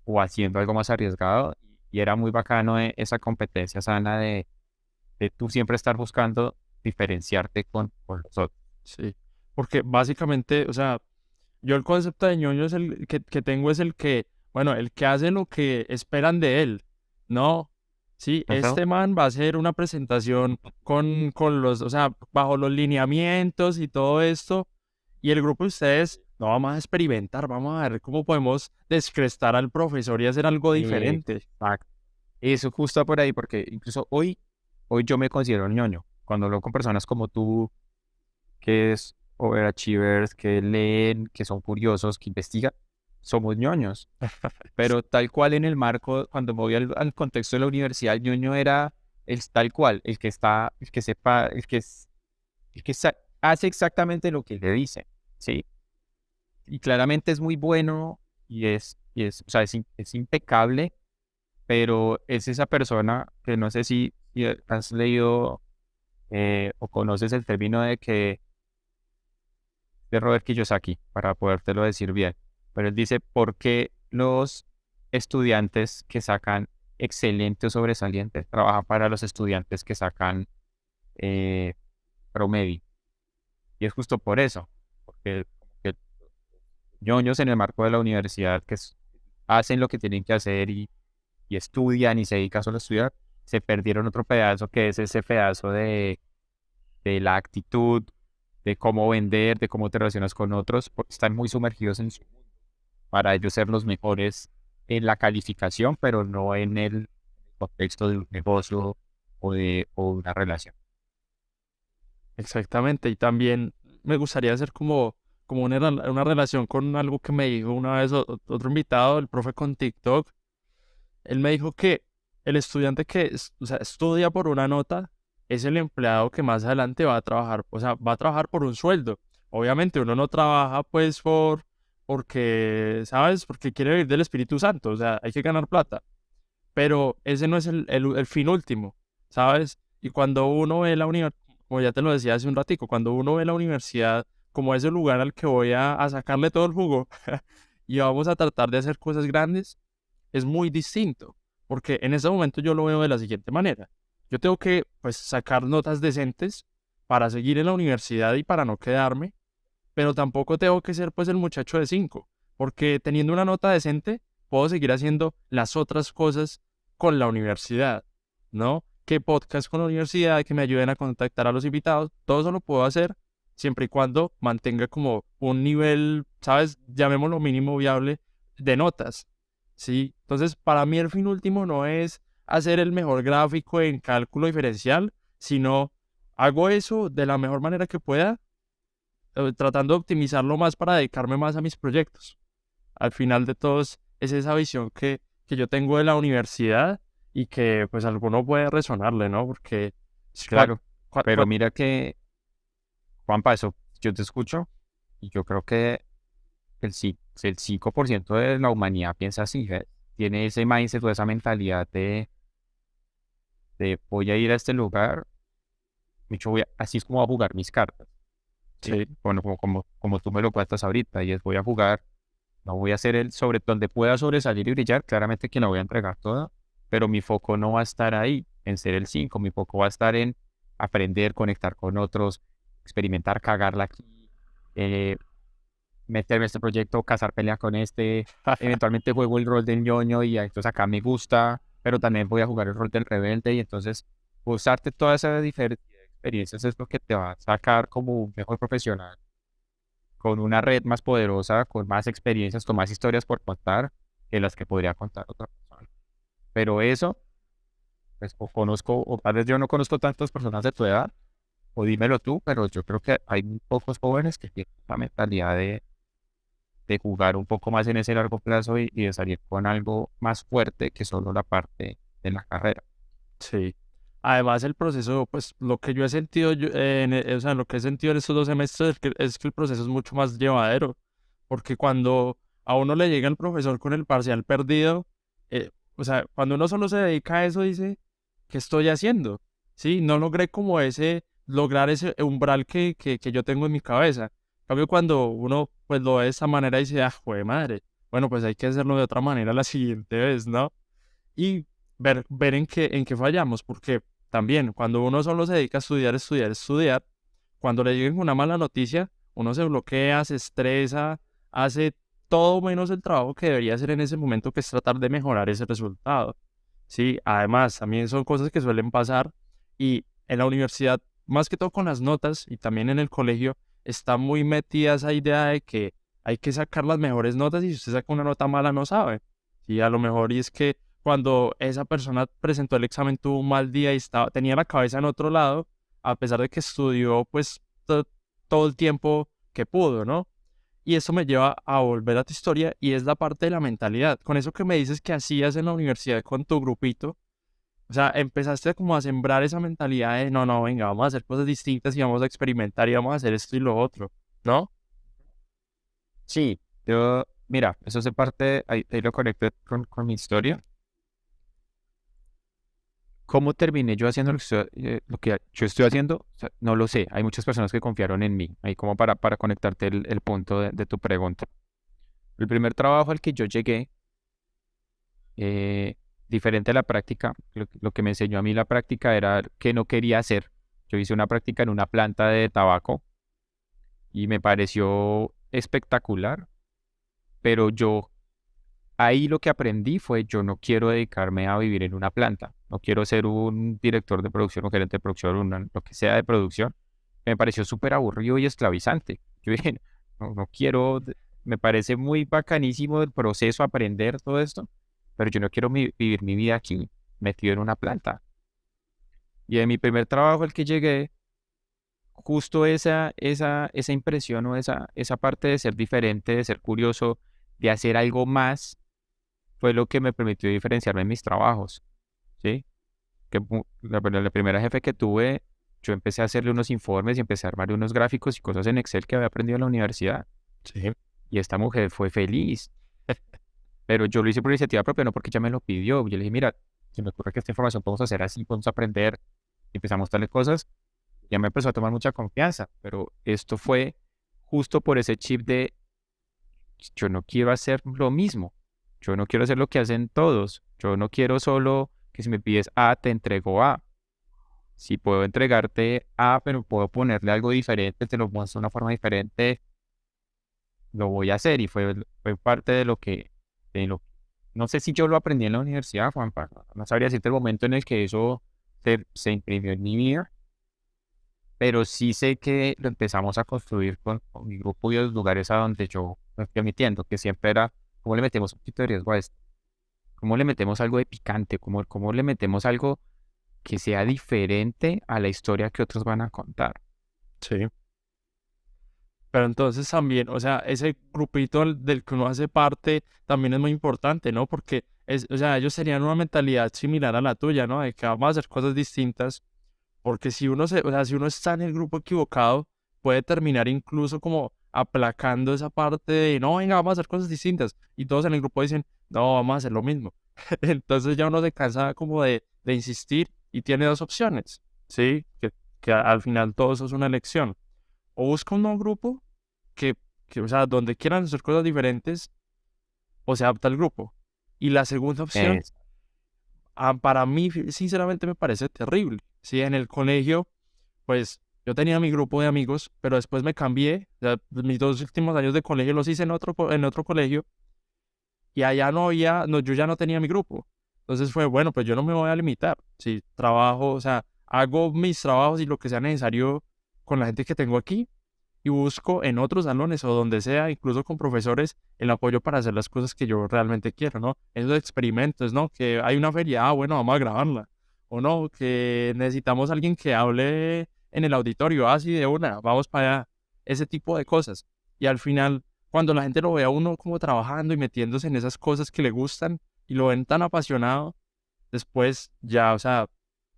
o haciendo algo más arriesgado. Y era muy bacano esa competencia sana de tú siempre estar buscando diferenciarte con los otros. sí. Porque básicamente, o sea, yo el concepto de ñoño es el que tengo es el que, bueno, el que hace lo que esperan de él, ¿no? Sí, Ujú. este man va a hacer una presentación con los, o sea, bajo los lineamientos y todo esto, y el grupo de ustedes, no, vamos a experimentar, vamos a ver cómo podemos descrestar al profesor y hacer algo diferente. Exacto. Eso justo por ahí, porque incluso hoy yo me considero un ñoño. Cuando hablo con personas como tú, que es overachievers, que leen, que son curiosos, que investigan, somos ñoños. Pero tal cual en el marco, cuando me voy al contexto de la universidad, el ñoño era el tal cual, el que está, el que sepa, el que hace exactamente lo que le dice, ¿sí? Y claramente es muy bueno o sea, es impecable, pero es esa persona que no sé si has leído o conoces el término de Robert Kiyosaki, para podértelo decir bien. Pero él dice, ¿por qué los estudiantes que sacan excelentes o sobresalientes trabajan para los estudiantes que sacan eh, promedio? Y es justo por eso, porque como que ñoños en el marco de la universidad hacen lo que tienen que hacer y estudian y se dedican solo a estudiar, se perdieron otro pedazo que es ese pedazo de la actitud, de cómo vender, de cómo te relacionas con otros, porque están muy sumergidos en su mundo para ellos ser los mejores en la calificación, pero no en el contexto de un negocio o una relación. Exactamente, y también me gustaría hacer como una relación con algo que me dijo una vez otro invitado, el profe con TikTok. Él me dijo que el estudiante que o sea, estudia por una nota es el empleado que más adelante va a trabajar, o sea, va a trabajar por un sueldo. Obviamente uno no trabaja pues porque, ¿sabes? Porque quiere vivir del Espíritu Santo, o sea, hay que ganar plata, pero ese no es el fin último, ¿sabes? Y cuando uno ve la universidad, como ya te lo decía hace un ratico, cuando uno ve la universidad como ese lugar al que voy a sacarle todo el jugo y vamos a tratar de hacer cosas grandes, es muy distinto, porque en ese momento yo lo veo de la siguiente manera. Yo tengo que, pues, sacar notas decentes para seguir en la universidad y para no quedarme, pero tampoco tengo que ser, pues, el muchacho de 5, porque teniendo una nota decente, puedo seguir haciendo las otras cosas con la universidad, ¿no? Que podcast con la universidad, que me ayuden a contactar a los invitados, todo eso lo puedo hacer siempre y cuando mantenga como un nivel, ¿sabes? Llamémoslo mínimo viable de notas. Sí, entonces para mí el fin último no es hacer el mejor gráfico en cálculo diferencial, sino hago eso de la mejor manera que pueda, tratando de optimizarlo más para dedicarme más a mis proyectos. Al final de todos es esa visión que yo tengo de la universidad y que pues a alguno puede resonarle, ¿no? Porque si Claro, pero mira que, Juanpa, eso yo te escucho y yo creo que el 5% de la humanidad piensa así, ¿ves? Tiene ese mindset o esa mentalidad de voy a ir a este lugar, de hecho así es como voy a jugar mis cartas, ¿sí? sí, Bueno, como tú me lo cuentas ahorita, y es voy a jugar, no voy a ser el sobre donde pueda sobresalir y brillar, claramente que la voy a entregar toda, pero mi foco no va a estar ahí, en ser el 5, mi foco va a estar en aprender, conectar con otros, experimentar, cagarla aquí, eh, meterme a este proyecto, cazar pelea con este, eventualmente juego el rol del ñoño y entonces acá me gusta, pero también voy a jugar el rol del rebelde y entonces usarte toda esa diferencia de experiencias es lo que te va a sacar como un mejor profesional, con una red más poderosa, con más experiencias, con más historias por contar que las que podría contar otra persona. Pero eso, pues o conozco, o tal vez yo no conozco tantas personas de tu edad, o dímelo tú, pero yo creo que hay muy pocos jóvenes que tienen la mentalidad de jugar un poco más en ese largo plazo y de salir con algo más fuerte que solo la parte de la carrera. Sí. Además, el proceso, pues lo que yo he sentido, o sea, lo que he sentido en estos 2 semestres es que el proceso es mucho más llevadero, porque cuando a uno le llega el profesor con el parcial perdido, o sea, cuando uno solo se dedica a eso, dice, ¿qué estoy haciendo? Sí, no logré como lograr ese umbral que yo tengo en mi cabeza. En cambio, cuando uno pues lo ve de esta manera, dice, ah, jue madre, bueno, pues hay que hacerlo de otra manera la siguiente vez, ¿no? Y ver en qué fallamos, porque también cuando uno solo se dedica a estudiar, estudiar, estudiar, cuando le lleguen una mala noticia, uno se bloquea, se estresa, hace todo menos el trabajo que debería hacer en ese momento, que es tratar de mejorar ese resultado. Sí, además, también son cosas que suelen pasar y en la universidad, más que todo con las notas y también en el colegio, está muy metida esa idea de que hay que sacar las mejores notas y si usted saca una nota mala no sabe. Y a lo mejor y es que cuando esa persona presentó el examen tuvo un mal día y tenía la cabeza en otro lado, a pesar de que estudió pues todo el tiempo que pudo, ¿no? Y eso me lleva a volver a tu historia y es la parte de la mentalidad. Con eso que me dices que hacías en la universidad con tu grupito, o sea, empezaste como a sembrar esa mentalidad de no, no, venga, vamos a hacer cosas distintas y vamos a experimentar y vamos a hacer esto y lo otro, ¿no? Sí, yo, mira, eso se parte, ahí lo conecté con mi historia. ¿Cómo terminé yo haciendo lo que yo estoy haciendo? O sea, no lo sé. Hay muchas personas que confiaron en mí. Ahí como para conectarte el punto de tu pregunta. El primer trabajo al que yo llegué, eh, diferente a la práctica, lo que me enseñó a mí la práctica era que no quería hacer. Yo hice una práctica en una planta de tabaco y me pareció espectacular, pero yo ahí lo que aprendí fue, yo no quiero dedicarme a vivir en una planta, no quiero ser un director de producción o gerente de producción, lo que sea de producción. Me pareció súper aburrido y esclavizante. Yo dije, no, no quiero, me parece muy bacanísimo el proceso, aprender todo esto, pero yo no quiero vivir mi vida aquí, metido en una planta. Y en mi primer trabajo, el que llegué, justo esa impresión o esa parte de ser diferente, de ser curioso, de hacer algo más fue lo que me permitió diferenciarme en mis trabajos, ¿sí? La primera jefe que tuve, yo empecé a hacerle unos informes y empecé a armar unos gráficos y cosas en Excel que había aprendido en la universidad. Sí. Y esta mujer fue feliz, pero yo lo hice por iniciativa propia, no porque ella me lo pidió. Yo le dije, mira, se me ocurre que esta información podemos hacer así, podemos aprender, y empezamos tales cosas. Ya me empezó a tomar mucha confianza, pero esto fue justo por ese chip de yo no quiero hacer lo mismo. Yo no quiero hacer lo que hacen todos. Yo no quiero solo que si me pides A, te entrego A. Si puedo entregarte A, pero puedo ponerle algo diferente, te lo muestro de una forma diferente, lo voy a hacer. Y fue parte de lo que, de lo, no sé si yo lo aprendí en la universidad, Juanpa. No sabría decirte el momento en el que eso se imprimió en mi vida, pero sí sé que lo empezamos a construir con mi grupo y los lugares a donde yo me fui metiendo, que siempre era, ¿cómo le metemos un poquito de riesgo a esto? ¿Cómo le metemos algo de picante? ¿Cómo le metemos algo que sea diferente a la historia que otros van a contar? Sí. Pero entonces también, o sea, ese grupito del que uno hace parte también es muy importante, ¿no? Porque o sea, ellos tenían una mentalidad similar a la tuya, ¿no? De que vamos a hacer cosas distintas. Porque o sea, si uno está en el grupo equivocado, puede terminar incluso como aplacando esa parte de, no, venga, vamos a hacer cosas distintas. Y todos en el grupo dicen, no, vamos a hacer lo mismo. Entonces ya uno se cansa como de insistir y tiene dos opciones, ¿sí? Que al final todo eso es una elección. O busca un nuevo grupo que, o sea, donde quieran hacer cosas diferentes, o se adapta al grupo. Y la segunda opción, Es, para mí, sinceramente, me parece terrible. Sí, en el colegio, pues yo tenía mi grupo de amigos, pero después me cambié. O sea, mis 2 últimos años de colegio los hice en otro colegio y allá no había, no, yo ya no tenía mi grupo. Entonces fue, bueno, pues yo no me voy a limitar. Si trabajo, o sea, hago mis trabajos y lo que sea necesario con la gente que tengo aquí y busco en otros salones o donde sea, incluso con profesores, el apoyo para hacer las cosas que yo realmente quiero, ¿no? Esos experimentos, ¿no? Que hay una feria, bueno, vamos a grabarla. O no, que necesitamos alguien que hable en el auditorio, así de una, vamos para allá, ese tipo de cosas. Y al final, cuando la gente lo ve a uno como trabajando y metiéndose en esas cosas que le gustan y lo ven tan apasionado, después ya, o sea,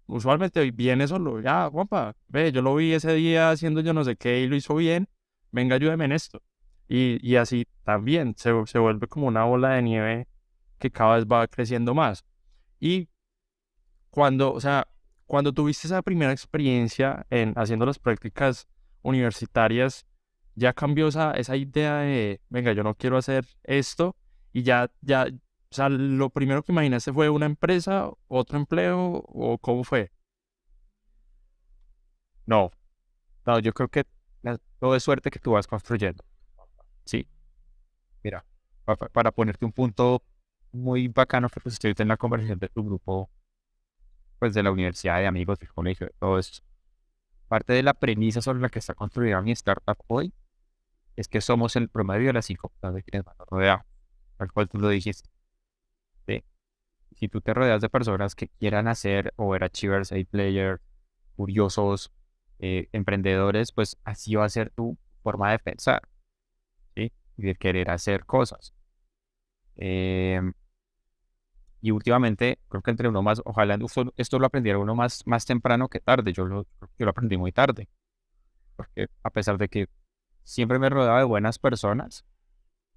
usualmente viene solo, ya, Juanpa, ve, yo lo vi ese día haciendo yo no sé qué y lo hizo bien, venga, ayúdeme en esto. Y así también se vuelve como una bola de nieve que cada vez va creciendo más. Y cuando, o sea, cuando tuviste esa primera experiencia en haciendo las prácticas universitarias, ya cambió esa idea de, venga, yo no quiero hacer esto y o sea, lo primero que imaginaste fue una empresa, otro empleo o cómo fue. No, no, yo creo que todo es suerte que tú vas construyendo. Sí, mira, para ponerte un punto muy bacano que pusiste ahorita en la conversación de tu grupo, pues de la universidad, de amigos, del colegio, de todo eso. Parte de la premisa sobre la que está construida mi startup hoy es que somos el promedio de las 5 personas de quienes más nos rodeamos, tal cual tú lo dijiste. ¿Sí? Si tú te rodeas de personas que quieran hacer overachievers, A players, curiosos, emprendedores, pues así va a ser tu forma de pensar, ¿sí? Y de querer hacer cosas. Em, y últimamente, creo que entre uno más, ojalá esto lo aprendiera uno más temprano que tarde. Yo lo aprendí muy tarde, porque a pesar de que siempre me rodeaba de buenas personas,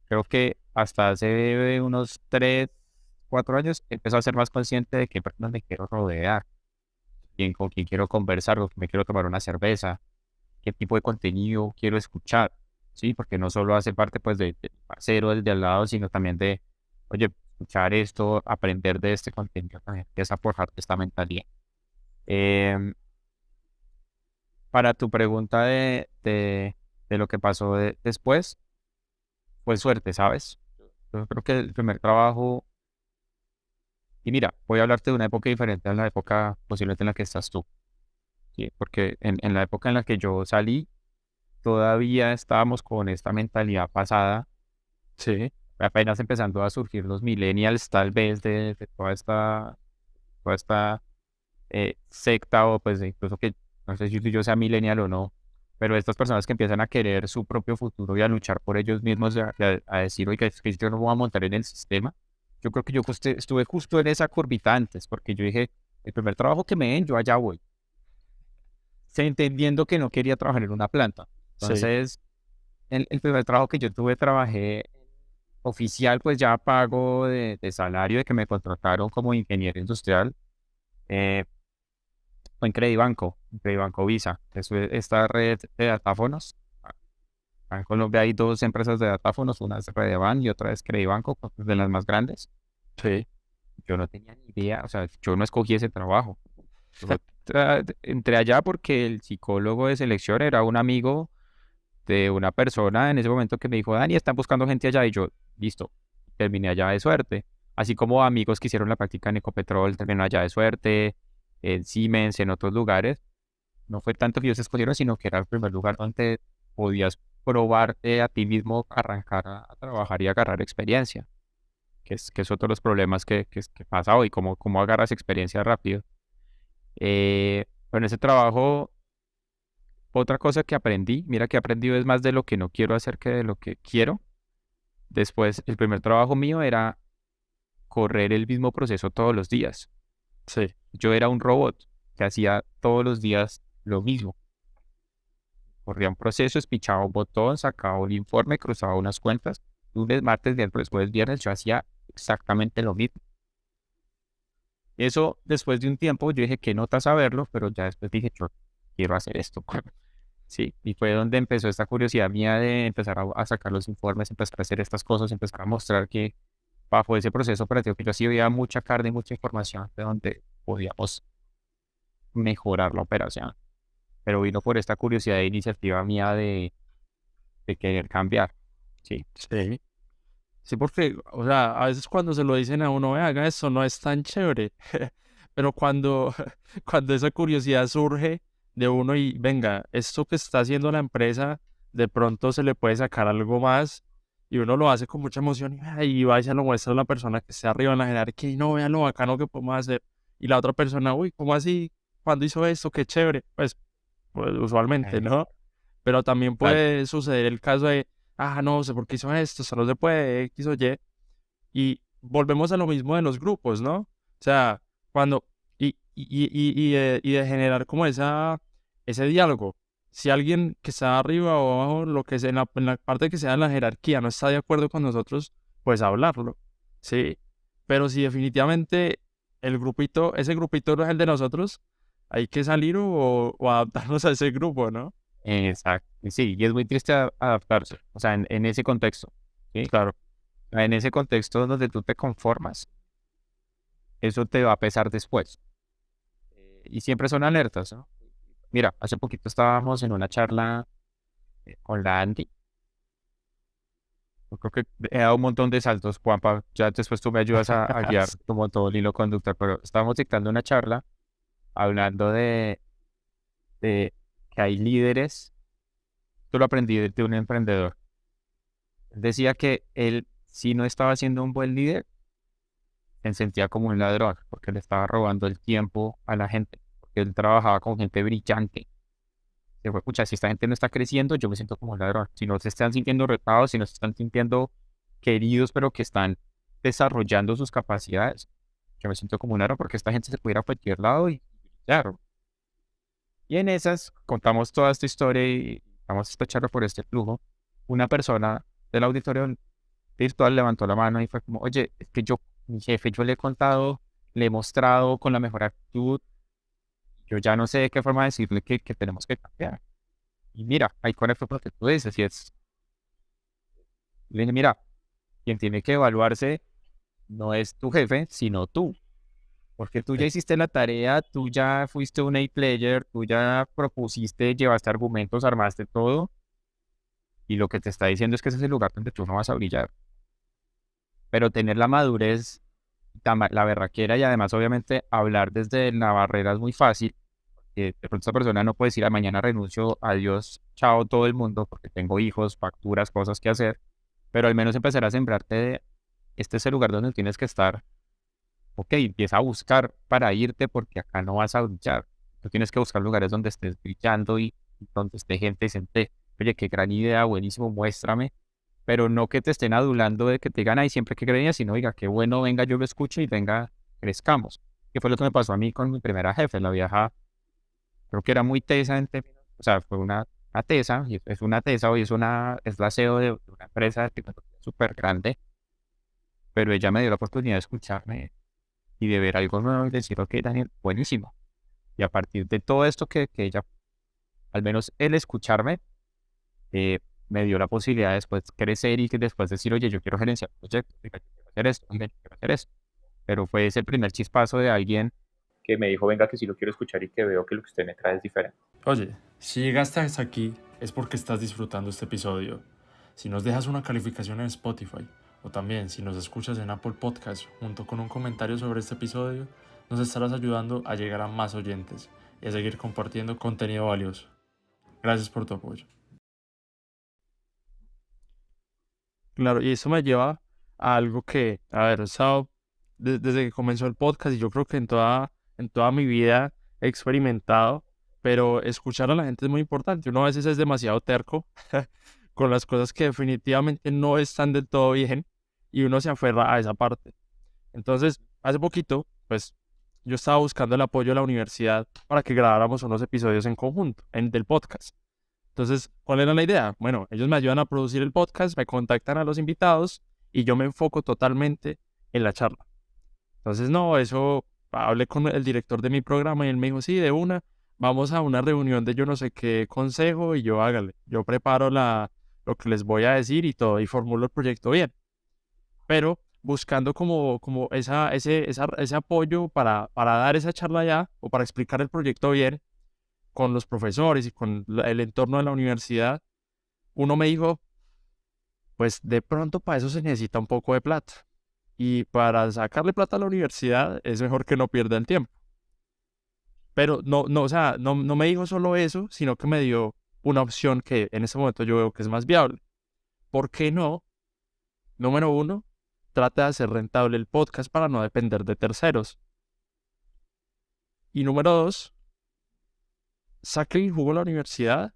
creo que hasta hace unos 3, 4 años empecé a ser más consciente de qué personas me quiero rodear, con quién quiero conversar, con quién me quiero tomar una cerveza, qué tipo de contenido quiero escuchar, ¿sí? Porque no solo hace parte pues del parcero, del de al lado, sino también de, oye, escuchar esto, aprender de este contenido también, que es aportar esta mentalidad. Em, para tu pregunta de lo que pasó después, fue suerte, ¿sabes? Yo creo que el primer trabajo, y mira, voy a hablarte de una época diferente a la época posiblemente en la que estás tú, ¿sí? Porque en la época en la que yo salí, todavía estábamos con esta mentalidad pasada, Sí, apenas empezando a surgir los millennials, tal vez de toda esta secta o pues incluso que no sé si yo sea millennial o no, pero estas personas que empiezan a querer su propio futuro y a luchar por ellos mismos, a decir, oiga, es que yo no me voy a montar en el sistema. Yo creo que yo estuve justo en esa curvita antes, porque yo dije, el primer trabajo que me den, yo allá voy, entendiendo que no quería trabajar en una planta. sí, Entonces, el primer trabajo que yo tuve, trabajé oficial, pues ya pago de salario, de que me contrataron como ingeniero industrial, eh, fue en Credibanco Visa, que es esta red de datáfonos. Acá en Colombia hay dos empresas de datáfonos, una es Redeban y otra es Credibanco, pues, de las más grandes. sí. Yo no tenía ni idea, o sea, yo no escogí ese trabajo. Yo entré allá porque el psicólogo de selección era un amigo de una persona en ese momento que me dijo, Dani, están buscando gente allá, y yo, listo, terminé allá de suerte. Así como amigos que hicieron la práctica en Ecopetrol, terminaron allá de suerte, en Siemens, en otros lugares. No fue tanto que ellos escogieron, sino que era el primer lugar donde podías probar a ti mismo, arrancar a trabajar y agarrar experiencia, que es otro de los problemas que pasa hoy, cómo agarras experiencia rápido. Pero en ese trabajo, otra cosa que aprendí, mira que he aprendido es más de lo que no quiero hacer que de lo que quiero. Después, el primer trabajo mío era correr el mismo proceso todos los días. Sí, Yo era un robot que hacía todos los días lo mismo. Corría un proceso, espichaba un botón, sacaba un informe, cruzaba unas cuentas. Lunes, martes, miércoles, jueves, viernes, yo hacía exactamente lo mismo. Eso, después de un tiempo, yo dije, qué nota saberlo, pero ya después dije, yo quiero hacer esto. Sí, y fue donde empezó esta curiosidad mía de empezar a sacar los informes, empezar a hacer estas cosas, empezar a mostrar que bajo ese proceso operativo que yo sí había mucha carne, mucha información de donde podíamos mejorar la operación. Pero vino por esta curiosidad de iniciativa mía de querer cambiar. Sí, sí. Sí, porque, o sea, a veces cuando se lo dicen a uno, "Ve, haga eso, no es tan chévere." Pero cuando, cuando esa curiosidad surge de uno y venga, esto que está haciendo la empresa, de pronto se le puede sacar algo más y uno lo hace con mucha emoción y va y se lo muestra a la persona que está arriba en la jerarquía y no vea lo bacano que podemos hacer. Y la otra persona, uy, ¿cómo así? ¿Cuándo hizo esto? Qué chévere. Pues pues, usualmente, Eh, ¿no? Pero también Tal. puede suceder el caso de, no sé por qué hizo esto, solo se puede X o Y. Y volvemos a lo mismo de los grupos, ¿no? O sea, cuando, y de generar como ese diálogo. Si alguien que está arriba o abajo, lo que sea, en la parte que sea de la jerarquía, no está de acuerdo con nosotros, pues hablarlo, ¿sí? Pero si definitivamente ese grupito no es el de nosotros, hay que salir o adaptarnos a ese grupo, ¿no? Exacto. Y sí, y es muy triste adaptarse, o sea, en ese contexto, ¿sí? Claro. En ese contexto donde tú te conformas, eso te va a pesar después. Y siempre son alertas, ¿no? Mira, hace poquito estábamos en una charla con la Andy. Yo creo que he dado un montón de saltos, Juanpa. Ya después tú me ayudas a guiar como todo el hilo conductor, pero estábamos dictando una charla hablando de que hay líderes. Esto lo aprendí de un emprendedor. Él decía que él, si no estaba siendo un buen líder, se sentía como un ladrón, porque le estaba robando el tiempo a la gente, porque él trabajaba con gente brillante. Se fue, escucha, si esta gente no está creciendo, yo me siento como un ladrón. Si no se están sintiendo retados, si no se están sintiendo queridos, pero que están desarrollando sus capacidades, yo me siento como un ladrón, porque esta gente se puede ir a cualquier lado y claro. Y en esas contamos toda esta historia y vamos a esta charla por este flujo. Una persona del auditorio virtual levantó la mano y fue como, oye, es que yo, mi jefe, yo le he contado, le he mostrado con la mejor actitud, yo ya no sé de qué forma decirle que tenemos que cambiar. Y mira, ahí conecto con lo que tú dices, y es, le dije, mira, quien tiene que evaluarse no es tu jefe, sino tú, porque tú ya hiciste la tarea, tú ya fuiste un A-player, tú ya propusiste, llevaste argumentos, armaste todo, y lo que te está diciendo es que ese es el lugar donde tú no vas a brillar. Pero tener la madurez, la berraquera y además obviamente hablar desde la barrera es muy fácil. De pronto esta persona no puede decir a mañana renuncio, adiós, chao todo el mundo, porque tengo hijos, facturas, cosas que hacer, pero al menos empezar a sembrarte de, este es el lugar donde tienes que estar, ok, empieza a buscar para irte porque acá no vas a brillar. Tú tienes que buscar lugares donde estés brillando y donde esté gente decente. Oye, qué gran idea, buenísimo, muéstrame, pero no que te estén adulando de que te digan, ay, siempre que creías, sino, oiga, qué bueno, venga, yo lo escucho y venga, crezcamos. Que fue lo que me pasó a mí con mi primera jefe, la vieja, creo que era muy tesa en términos, o sea, fue una tesa, y es una tesa, hoy es la CEO de una empresa de tecnología súper grande, pero ella me dio la oportunidad de escucharme y de ver algo nuevo y decir, ok, Daniel, buenísimo. Y a partir de todo esto que ella, al menos el escucharme, me dio la posibilidad de después crecer y que después decir, oye, yo quiero gerenciar proyectos, oiga, yo quiero hacer esto, oiga, yo quiero hacer esto. Pero fue ese el primer chispazo de alguien que me dijo, venga, que sí lo quiero escuchar y que veo que lo que usted me trae es diferente. Oye, si llegaste hasta aquí es porque estás disfrutando este episodio. Si nos dejas una calificación en Spotify o también si nos escuchas en Apple Podcast junto con un comentario sobre este episodio, nos estarás ayudando a llegar a más oyentes y a seguir compartiendo contenido valioso. Gracias por tu apoyo. Claro, y eso me lleva a algo que, a ver, he estado desde que comenzó el podcast y yo creo que en toda mi vida he experimentado, pero escuchar a la gente es muy importante. Uno a veces es demasiado terco con las cosas que definitivamente no están del todo bien y uno se aferra a esa parte. Entonces, hace poquito, pues yo estaba buscando el apoyo de la universidad para que grabáramos unos episodios en conjunto, del podcast. Entonces, ¿cuál era la idea? Bueno, ellos me ayudan a producir el podcast, me contactan a los invitados y yo me enfoco totalmente en la charla. Entonces, no, eso, hablé con el director de mi programa y él me dijo, sí, de una, vamos a una reunión de yo no sé qué consejo y yo hágale, yo preparo lo que les voy a decir y todo y formulo el proyecto bien. Pero buscando como ese apoyo para dar esa charla ya o para explicar el proyecto bien con los profesores y con el entorno de la universidad, uno me dijo, pues de pronto para eso se necesita un poco de plata. Y para sacarle plata a la universidad es mejor que no pierda el tiempo. Pero no, o sea, no me dijo solo eso, sino que me dio una opción que en este momento yo veo que es más viable. ¿Por qué no? Número uno, trata de hacer rentable el podcast para no depender de terceros. Y número dos, saque el jugo a la universidad,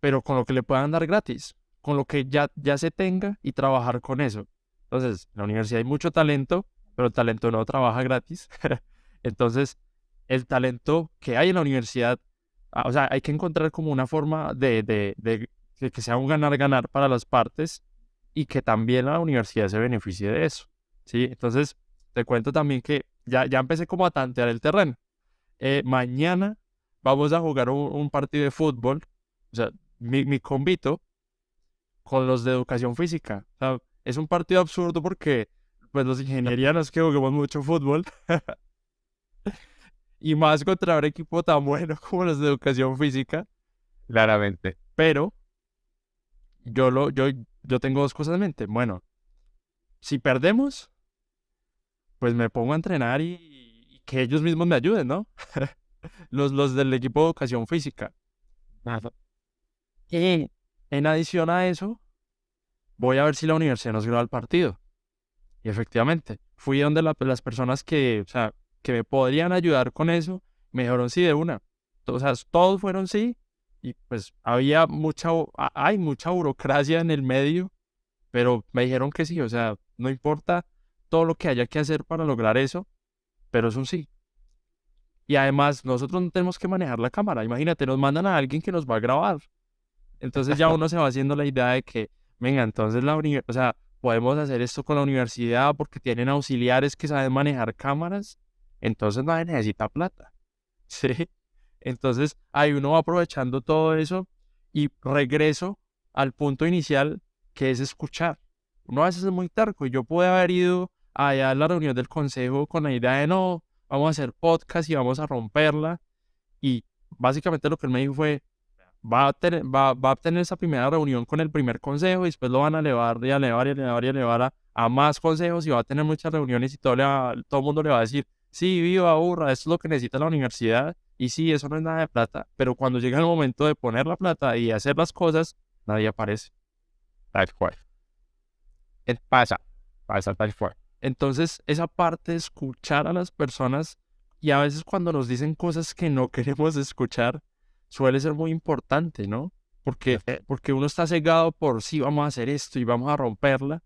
pero con lo que le puedan dar gratis, con lo que ya se tenga y trabajar con eso. Entonces, en la universidad hay mucho talento, pero el talento no trabaja gratis. Entonces, el talento que hay en la universidad, o sea, hay que encontrar como una forma de que sea un ganar-ganar para las partes y que también la universidad se beneficie de eso, ¿sí? Entonces, te cuento también que ya empecé como a tantear el terreno. Mañana vamos a jugar un partido de fútbol, o sea, mi convito con los de educación física. O sea, es un partido absurdo porque pues los ingenierianos que juguemos mucho fútbol y más contra un equipo tan bueno como los de educación física, Claramente. pero yo tengo dos cosas en mente. Bueno, si perdemos, pues me pongo a entrenar y que ellos mismos me ayuden, ¿no? Los del equipo de educación física. Ajá. Y en adición a eso, voy a ver si la universidad nos graba el partido. Y efectivamente, fui donde las personas que, o sea, que me podrían ayudar con eso, me dijeron sí de una. O sea, todos fueron sí, y pues había hay mucha burocracia en el medio, pero me dijeron que sí, o sea, no importa todo lo que haya que hacer para lograr eso, pero es un sí. Y además, nosotros no tenemos que manejar la cámara, imagínate, nos mandan a alguien que nos va a grabar. Entonces ya uno se va haciendo la idea de que, venga, entonces o sea, podemos hacer esto con la universidad porque tienen auxiliares que saben manejar cámaras, entonces nadie necesita plata, ¿sí? Entonces ahí uno va aprovechando todo eso y regreso al punto inicial que es escuchar. Uno a veces es muy terco y yo pude haber ido allá a la reunión del consejo con la idea de no, vamos a hacer podcast y vamos a romperla y básicamente lo que él me dijo fue va a tener esa primera reunión con el primer consejo y después lo van a elevar y a elevar y a elevar y a elevar a más consejos y va a tener muchas reuniones y todo el mundo le va a decir, sí, viva, burra, esto es lo que necesita la universidad y sí, eso no es nada de plata, pero cuando llega el momento de poner la plata y hacer las cosas, nadie aparece. Tal cual. Pasa, pasa tal cual. Entonces, esa parte de escuchar a las personas y a veces cuando nos dicen cosas que no queremos escuchar, suele ser muy importante, ¿no? Porque uno está cegado por sí, vamos a hacer esto y vamos a romperla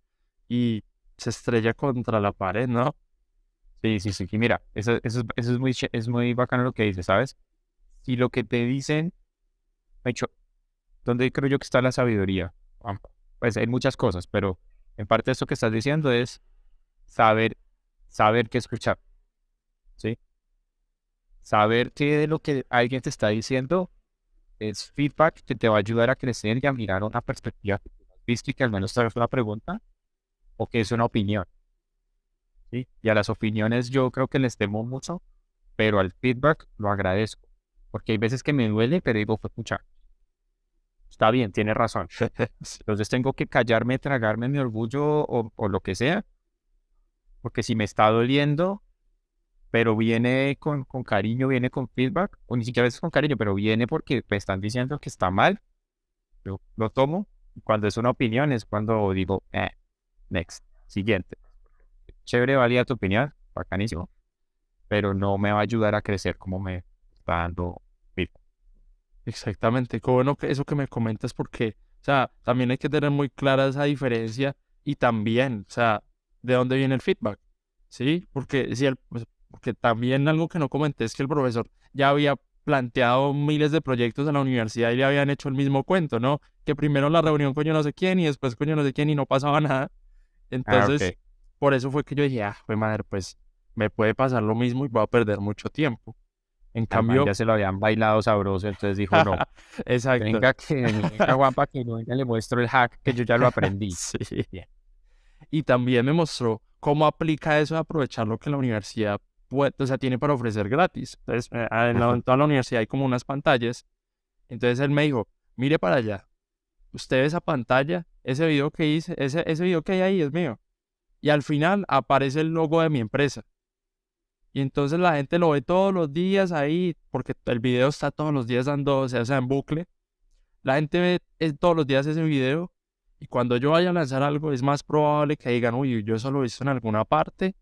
y se estrella contra la pared, ¿no? Sí, sí, sí. Y mira, eso es es muy bacano lo que dices, ¿sabes? Y lo que te dicen, de hecho, ¿dónde creo yo que está la sabiduría? Pues hay muchas cosas, pero en parte esto que estás diciendo es saber, saber qué escuchar, ¿sí? Saber que de lo que alguien te está diciendo es feedback que te va a ayudar a crecer y a mirar una perspectiva que tú no has visto y que al menos te hagas una pregunta o que es una opinión, ¿sí? Y a las opiniones yo creo que les temo mucho, pero al feedback lo agradezco, porque hay veces que me duele, pero digo, pues, pucha, está bien, tiene razón. Entonces tengo que callarme, tragarme mi orgullo o lo que sea, porque si me está doliendo, pero viene con cariño, viene con feedback, o ni siquiera es con cariño, pero viene porque me están diciendo que está mal, yo lo tomo. Y cuando es una opinión es cuando digo, next, siguiente. Chévere, valía tu opinión, bacanísimo, pero no me va a ayudar a crecer como me está dando feedback. Exactamente, qué bueno que eso que me comentas porque, o sea, también hay que tener muy clara esa diferencia y también, o sea, de dónde viene el feedback, ¿sí? Porque, porque también algo que no comenté es que el profesor ya había planteado miles de proyectos en la universidad y le habían hecho el mismo cuento, ¿no? Que primero la reunión con yo no sé quién y después con yo no sé quién y no pasaba nada. Ah, Entonces, ok. por eso fue que yo dije, pues madre, pues me puede pasar lo mismo y voy a perder mucho tiempo. En Al man cambio, ya se lo habían bailado sabroso, entonces dijo, no, exacto. venga Juanpa, que no venga, le muestro el hack que yo ya lo aprendí. Sí. Bien. Y también me mostró cómo aplica eso de aprovechar lo que la universidad puede, o sea, tiene para ofrecer gratis. Entonces, en toda la universidad hay como unas pantallas. Entonces él me dijo, mire para allá, usted ve esa pantalla, ese video que hice, ese video que hay ahí es mío. Y al final aparece el logo de mi empresa. Y entonces la gente lo ve todos los días ahí, porque el video está todos los días dando, o sea, en bucle. La gente ve todos los días ese video y cuando yo vaya a lanzar algo es más probable que digan, uy, yo eso lo he visto en alguna parte,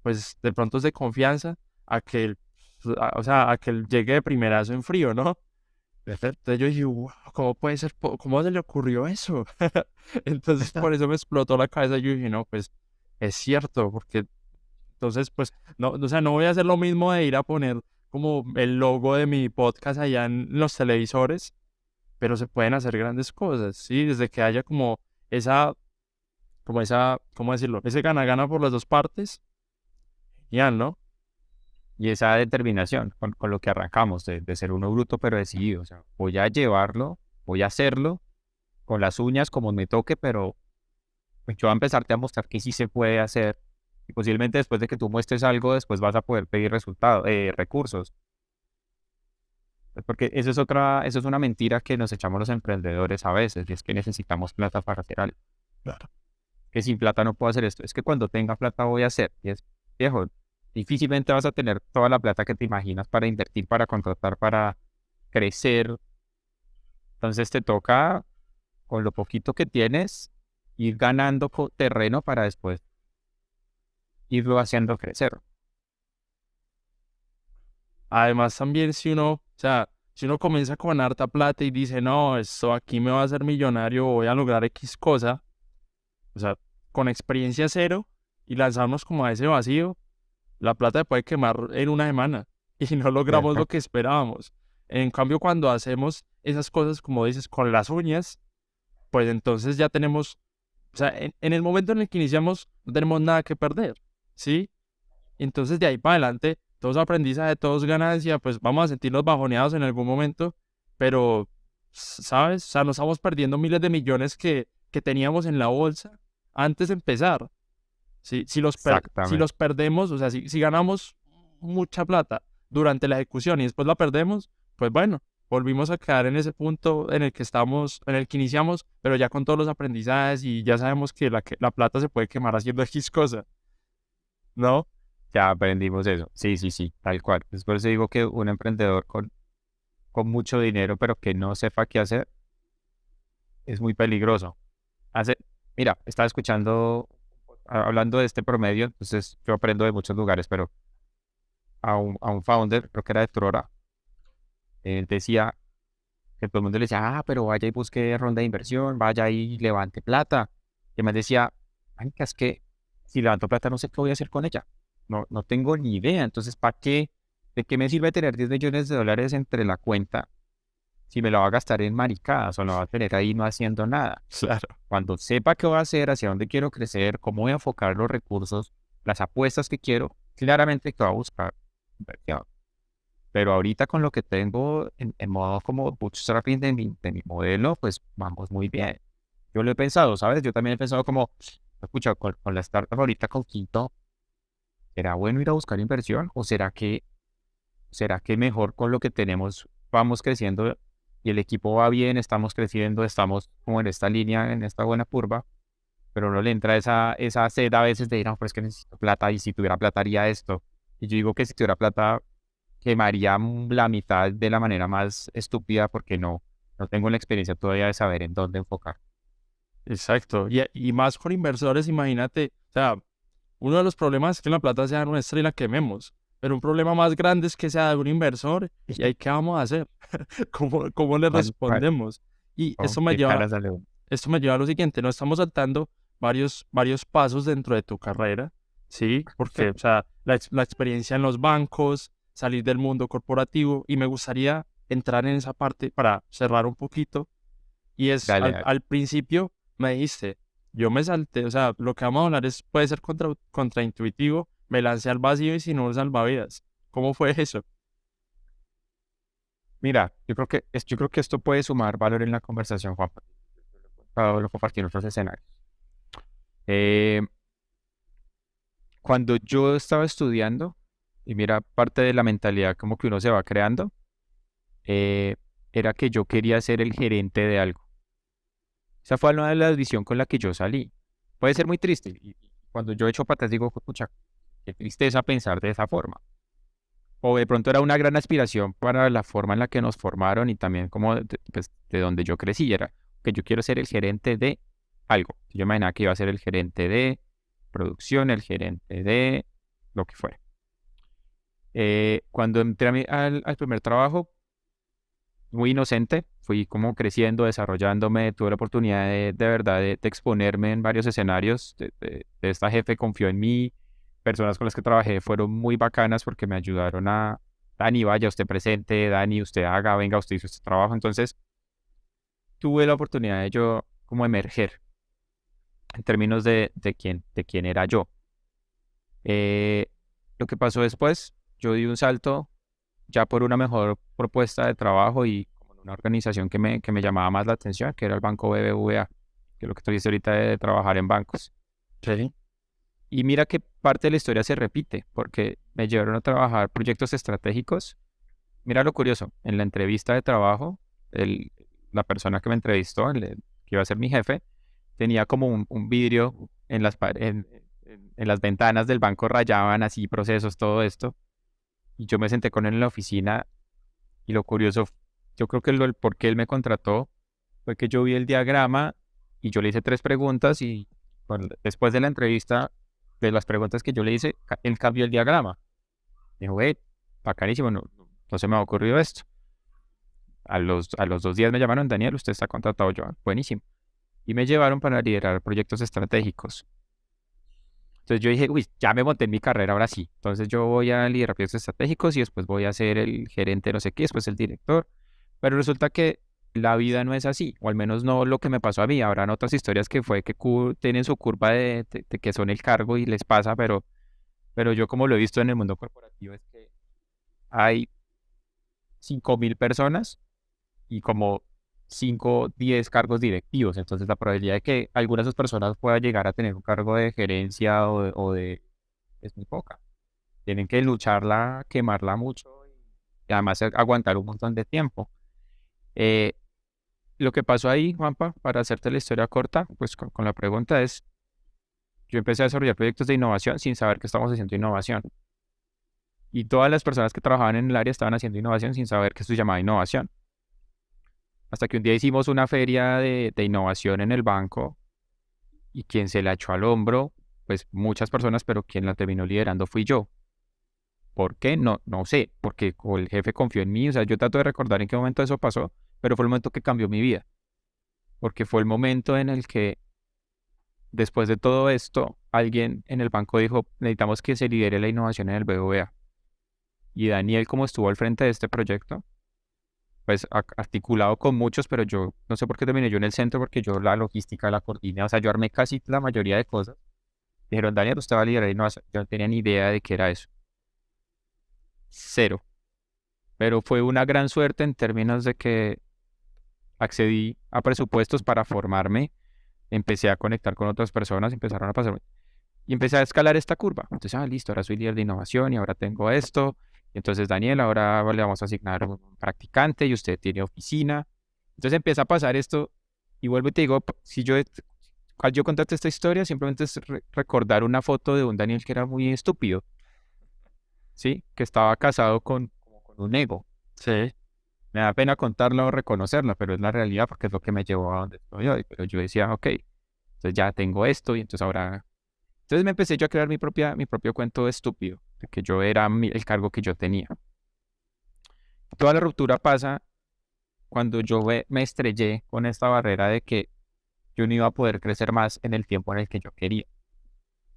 pues de pronto es de confianza a que, o sea, a que él llegue de primerazo en frío, ¿no? Entonces yo dije, wow, ¿cómo puede ser? ¿Cómo se le ocurrió eso? Entonces por eso me explotó la cabeza. Yo dije, no, pues es cierto, porque entonces, pues, no, o sea, no voy a hacer lo mismo de ir a poner como el logo de mi podcast allá en los televisores, pero se pueden hacer grandes cosas, ¿sí? Desde que haya como esa, ¿cómo decirlo? Ese gana-gana por las dos partes, genial, ¿no? Y esa determinación con lo que arrancamos, de ser uno bruto pero decidido. O sea, voy a llevarlo, voy a hacerlo con las uñas como me toque, pero pues yo voy a empezarte a mostrar que sí se puede hacer. Y posiblemente después de que tú muestres algo, después vas a poder pedir resultados, recursos. Porque eso es una mentira que nos echamos los emprendedores a veces, y es que necesitamos plata para hacer algo. Claro. Que sin plata no puedo hacer esto. Es que cuando tenga plata voy a hacer. Y es, viejo, difícilmente vas a tener toda la plata que te imaginas para invertir, para contratar, para crecer. Entonces te toca, con lo poquito que tienes, ir ganando terreno para después irlo haciendo crecer. Además, también si uno, o sea, si uno comienza con harta plata y dice, no, esto aquí me va a hacer millonario, voy a lograr X cosa, o sea, con experiencia cero y lanzarnos como a ese vacío, la plata se puede quemar en una semana y no logramos lo ¿Cierto? que esperábamos. En cambio, cuando hacemos esas cosas, como dices, con las uñas, pues entonces ya tenemos, o sea, en el momento en el que iniciamos, no tenemos nada que perder, ¿sí? Entonces de ahí para adelante, todo es aprendizaje, todo es ganancia, pues vamos a sentirnos bajoneados en algún momento, pero, ¿sabes? O sea, no estamos perdiendo miles de millones que teníamos en la bolsa antes de empezar. Si Exactamente. los perdemos, o sea, si ganamos mucha plata durante la ejecución y después la perdemos, pues bueno, volvimos a quedar en ese punto en el que estamos, en el que iniciamos, pero ya con todos los aprendizajes y ya sabemos que la plata se puede quemar haciendo X cosa, ¿no? Ya aprendimos eso. Sí, sí, sí, tal cual. Es por eso digo que un emprendedor con mucho dinero, pero que no sepa qué hacer, es muy peligroso. Hace, mira, estaba escuchando, hablando de este promedio, entonces yo aprendo de muchos lugares, pero a un founder, creo que era de Trora, él decía que todo el mundo le decía, pero vaya y busque ronda de inversión, vaya y levante plata. Y además decía, marica, es que si levanto plata no sé qué voy a hacer con ella. No, no tengo ni idea. Entonces, ¿para qué? ¿De qué me sirve tener 10 millones de dólares entre la cuenta si me la va a gastar en maricadas o la va a tener ahí no haciendo nada? Claro. Cuando sepa qué voy a hacer, hacia dónde quiero crecer, cómo voy a enfocar los recursos, las apuestas que quiero, claramente que voy a buscar inversión. Pero ahorita con lo que tengo en modo como bootstrapping de mi modelo, pues vamos muy bien. Yo lo he pensado, ¿sabes? Yo también he pensado como, escucha, con la startup ahorita con Quinto, ¿será bueno ir a buscar inversión? ¿O será que mejor con lo que tenemos vamos creciendo y el equipo va bien, estamos creciendo, estamos como en esta línea, en esta buena curva, pero no le entra esa sed a veces de ir, no, pero es que necesito plata y si tuviera plata haría esto. Y yo digo que si tuviera plata quemaría la mitad de la manera más estúpida porque no tengo la experiencia todavía de saber en dónde enfocar. Exacto. Y más con inversores, imagínate, o sea, uno de los problemas es que la plata sea nuestra y la quememos, pero un problema más grande es que sea de un inversor y ahí qué vamos a hacer, ¿cómo le respondemos? Y ¿Con qué cara sale uno? esto me lleva a lo siguiente, no estamos saltando varios pasos dentro de tu carrera, ¿sí? Porque, o sea, la experiencia en los bancos, salir del mundo corporativo y me gustaría entrar en esa parte para cerrar un poquito y es, Dale, al, dale. al principio me dijiste, yo me salté, o sea, lo que vamos a hablar puede ser contraintuitivo, me lancé al vacío y sin un salvavidas. ¿Cómo fue eso? Mira, yo creo que esto puede sumar valor en la conversación, Juan, para lo compartir en otros escenarios. Eh, Cuando yo estaba estudiando, y mira, parte de la mentalidad como que uno se va creando, eh, era que yo quería ser el gerente de algo. Esa fue una de las visión con la que yo salí. Puede ser muy triste. Y cuando yo echo patas digo, pucha, qué tristeza pensar de esa forma. O de pronto era una gran aspiración para la forma en la que nos formaron y también como pues, de donde yo crecí. Era que yo quiero ser el gerente de algo. Yo imaginaba que iba a ser el gerente de producción, el gerente de lo que fuera. Cuando entré al primer trabajo, muy inocente, fui como creciendo, desarrollándome, tuve la oportunidad de verdad de exponerme en varios escenarios, de esta jefe confió en mí, personas con las que trabajé fueron muy bacanas porque me ayudaron a, Dani, vaya usted presente, Dani, usted haga, venga, usted hizo este trabajo, entonces tuve la oportunidad de yo como emerger en términos de quién era yo. Eh, lo que pasó después, yo di un salto ya por una mejor propuesta de trabajo y como en una organización que me llamaba más la atención, que era el Banco BBVA, que es lo que tú dices ahorita de trabajar en bancos. Sí. Y mira que parte de la historia se repite, porque me llevaron a trabajar proyectos estratégicos. Mira lo curioso, en la entrevista de trabajo, la persona que me entrevistó, que iba a ser mi jefe, tenía como un vidrio en en las ventanas del banco, rayaban así procesos, todo esto. Y yo me senté con él en la oficina y lo curioso, yo creo que el por qué él me contrató fue que yo vi el diagrama y yo le hice tres preguntas y después de la entrevista, de las preguntas que yo le hice, él cambió el diagrama. Dijo, bacanísimo, no se me ha ocurrido esto. A los 2 días me llamaron, Daniel, usted está contratado. Yo, buenísimo. Y me llevaron para liderar proyectos estratégicos. Entonces yo dije, uy, ya me monté en mi carrera, ahora sí. Entonces yo voy a liderar proyectos estratégicos y después voy a ser el gerente no sé qué, después el director. Pero resulta que la vida no es así, o al menos no lo que me pasó a mí. Habrán otras historias que fue que tienen su curva de que son el cargo y les pasa, pero yo como lo he visto en el mundo corporativo es que hay 5.000 personas y como 5 10 cargos directivos. Entonces la probabilidad de que alguna de esas personas pueda llegar a tener un cargo de gerencia es muy poca. Tienen que lucharla, quemarla mucho y además aguantar un montón de tiempo. Eh, lo que pasó ahí, Juanpa, para hacerte la historia corta, pues con la pregunta es, yo empecé a desarrollar proyectos de innovación sin saber que estábamos haciendo innovación. Y todas las personas que trabajaban en el área estaban haciendo innovación sin saber que esto se llamaba innovación. Hasta que un día hicimos una feria de innovación en el banco y quien se la echó al hombro, pues muchas personas, pero quien la terminó liderando fui yo. ¿Por qué? No, no sé, porque el jefe confió en mí, o sea, yo trato de recordar en qué momento eso pasó, pero fue el momento que cambió mi vida, porque fue el momento en el que después de todo esto, alguien en el banco dijo, necesitamos que se lidere la innovación en el BBVA. Y Daniel, como estuvo al frente de este proyecto, pues articulado con muchos, pero yo no sé por qué terminé yo en el centro, porque yo la logística la coordiné, o sea, yo armé casi la mayoría de cosas. Dijeron, Daniel, usted va a liderar innovación. Yo no tenía ni idea de qué era eso. Cero. Pero fue una gran suerte en términos de que accedí a presupuestos para formarme, empecé a conectar con otras personas, empezaron a pasar y empecé a escalar esta curva. Entonces, listo, ahora soy líder de innovación y ahora tengo esto. Y entonces, Daniel, ahora le vamos a asignar un practicante y usted tiene oficina. Entonces empieza a pasar esto y vuelvo y te digo, si yo, al yo contarte esta historia, simplemente es recordar una foto de un Daniel que era muy estúpido, ¿sí? Que estaba casado como con un ego. Sí. Me da pena contarla o reconocerla, pero es la realidad porque es lo que me llevó a donde estoy hoy. Pero yo decía, ok, entonces ya tengo esto y entonces ahora... Entonces me empecé yo a crear mi propio cuento estúpido, de que yo era el cargo que yo tenía. Toda la ruptura pasa cuando yo me estrellé con esta barrera de que yo no iba a poder crecer más en el tiempo en el que yo quería.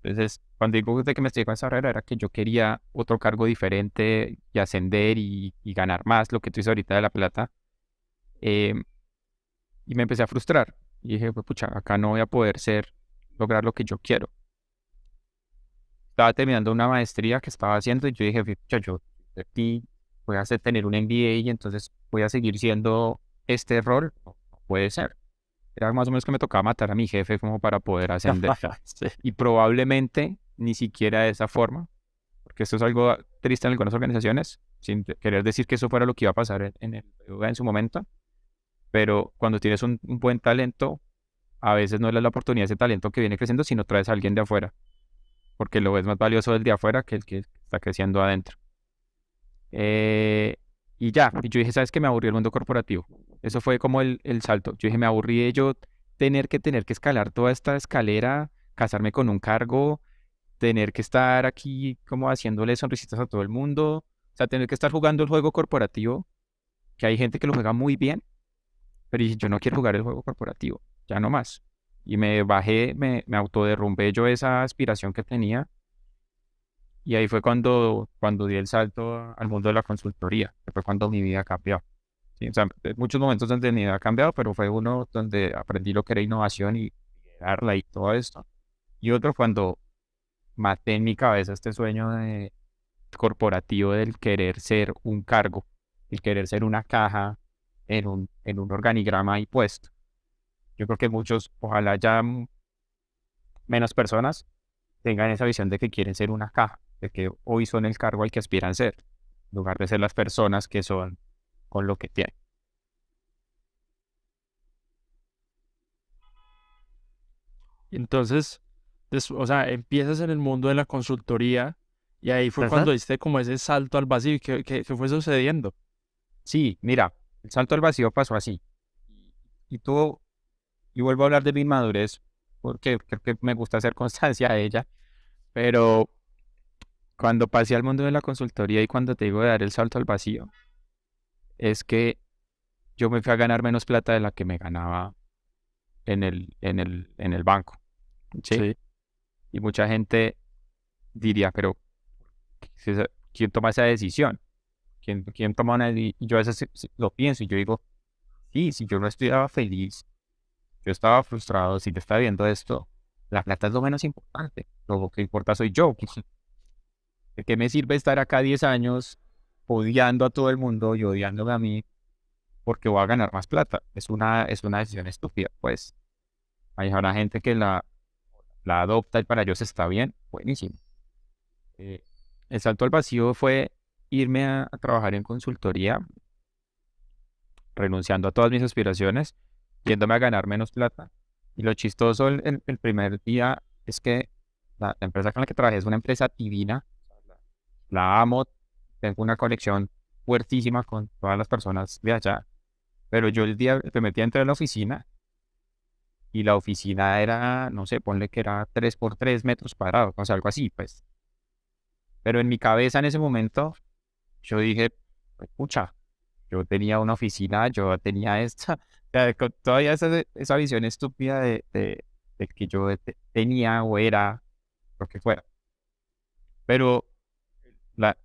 Entonces, cuando digo de que me estrellé con esa barrera, era que yo quería otro cargo diferente y ascender y ganar más, lo que tú dices ahorita de la plata. Eh, y me empecé a frustrar. Y dije, pues pucha, acá no voy a poder lograr lo que yo quiero. Estaba terminando una maestría que estaba haciendo y yo dije, pucha, yo de aquí voy a tener un MBA y entonces voy a seguir siendo este rol. No, no puede ser. Era más o menos que me tocaba matar a mi jefe como para poder ascender. Sí. Y probablemente ni siquiera de esa forma, porque esto es algo triste en algunas organizaciones, sin querer decir que eso fuera lo que iba a pasar en el BBVA en su momento, pero cuando tienes un buen talento, a veces no es la oportunidad de ese talento que viene creciendo, sino traes a alguien de afuera, porque lo ves más valioso el de afuera que el que está creciendo adentro. Eh, y ya, y yo dije, ¿sabes qué? Me aburrí el mundo corporativo. Eso fue como el salto. Yo dije, me aburrí de yo tener que escalar toda esta escalera, casarme con un cargo, tener que estar aquí como haciéndole sonrisitas a todo el mundo, o sea, tener que estar jugando el juego corporativo que hay gente que lo juega muy bien, pero dije, yo no quiero jugar el juego corporativo, ya no más. Y me bajé, me autoderrumbé yo esa aspiración que tenía. Y ahí fue cuando di el salto al mundo de la consultoría, que fue cuando mi vida cambió. Sí, o sea, muchos momentos donde mi vida ha cambiado, pero fue uno donde aprendí lo que era innovación y liderarla y todo esto. Y otro cuando maté en mi cabeza este sueño corporativo del querer ser un cargo, el querer ser una caja en un organigrama ahí puesto. Yo creo que muchos, ojalá ya menos personas, tengan esa visión de que quieren ser una caja, de que hoy son el cargo al que aspiran ser, en lugar de ser las personas que son con lo que tienen. Y entonces, o sea, empiezas en el mundo de la consultoría y ahí fue Ajá. cuando diste como ese salto al vacío. ¿Y qué fue sucediendo? Sí, mira, el salto al vacío pasó así. Y tú, y vuelvo a hablar de mi inmadurez, porque creo que me gusta hacer constancia a ella, pero cuando pasé al mundo de la consultoría y cuando te digo de dar el salto al vacío, es que yo me fui a ganar menos plata de la que me ganaba en el banco, ¿sí? Sí. Y mucha gente diría, pero ¿quién toma esa decisión? ¿Quién toma una decisión? Y yo a veces lo pienso y yo digo, sí, si yo no estudiaba feliz, yo estaba frustrado, si yo estaba viendo esto, la plata es lo menos importante, lo que importa soy yo. ¿De qué me sirve estar acá 10 años odiando a todo el mundo y odiándome a mí porque voy a ganar más plata? Es una decisión estúpida, pues. Hay habrá gente que la adopta y para ellos está bien, buenísimo. Eh, el salto al vacío fue irme a trabajar en consultoría, renunciando a todas mis aspiraciones, yéndome a ganar menos plata. Y lo chistoso el primer día es que la empresa con la que trabajé es una empresa divina, la amo, tengo una conexión fuertísima con todas las personas de allá, pero yo el primer día entré a la oficina y la oficina era, no sé, ponle que era 3 por 3 metros cuadrados, o sea, algo así, pues. Pero en mi cabeza en ese momento yo dije, pues, pucha, yo tenía una oficina, yo tenía esta, o sea, con todavía esa visión estúpida de que yo tenía o era lo que fuera. Pero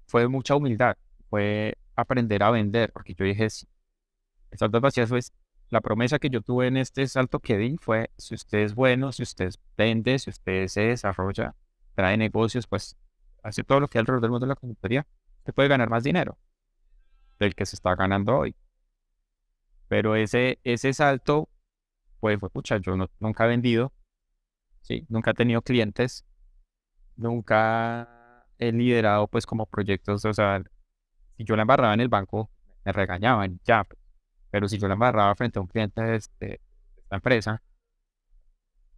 fue mucha humildad, fue aprender a vender, porque yo dije, sí, el salto al vacío es la promesa que yo tuve en este salto que di fue, si usted es bueno, si usted vende, si usted se desarrolla, trae negocios, pues hace todo lo que hay alrededor del mundo de la consultoría, usted puede ganar más dinero del que se está ganando hoy. Pero ese salto, pues fue, pucha, yo nunca he vendido, ¿sí? Nunca he tenido clientes, nunca he liderado pues como proyectos, o sea, si yo la embarraba en el banco, me regañaban, ya, pero si yo la embarraba frente a un cliente de esta empresa,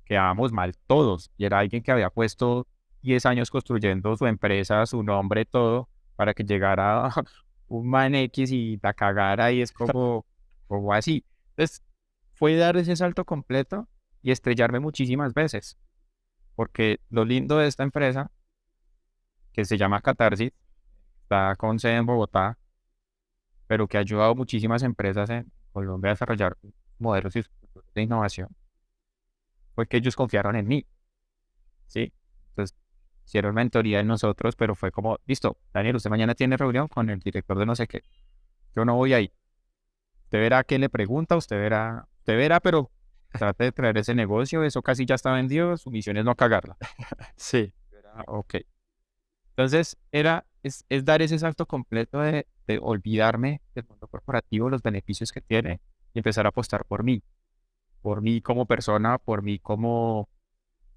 quedábamos mal todos, y era alguien que había puesto 10 años construyendo su empresa, su nombre, todo, para que llegara un man X y la cagara, y es como así. Entonces, fue dar ese salto completo y estrellarme muchísimas veces, porque lo lindo de esta empresa, que se llama Catarsis, está con sede en Bogotá, pero que ha ayudado a muchísimas empresas en Colombia a desarrollar modelos y estructuras de innovación, fue que ellos confiaron en mí, ¿sí? Entonces, hicieron mentoría en nosotros, pero fue como, listo, Daniel, usted mañana tiene reunión con el director de no sé qué. Yo no voy ahí. Usted verá qué le pregunta, usted verá, pero trate de traer ese negocio, eso casi ya está vendido, su misión es no cagarla. Sí. Ok. Entonces, es dar ese salto completo de olvidarme del mundo corporativo, los beneficios que tiene, y empezar a apostar por mí como persona, por mí como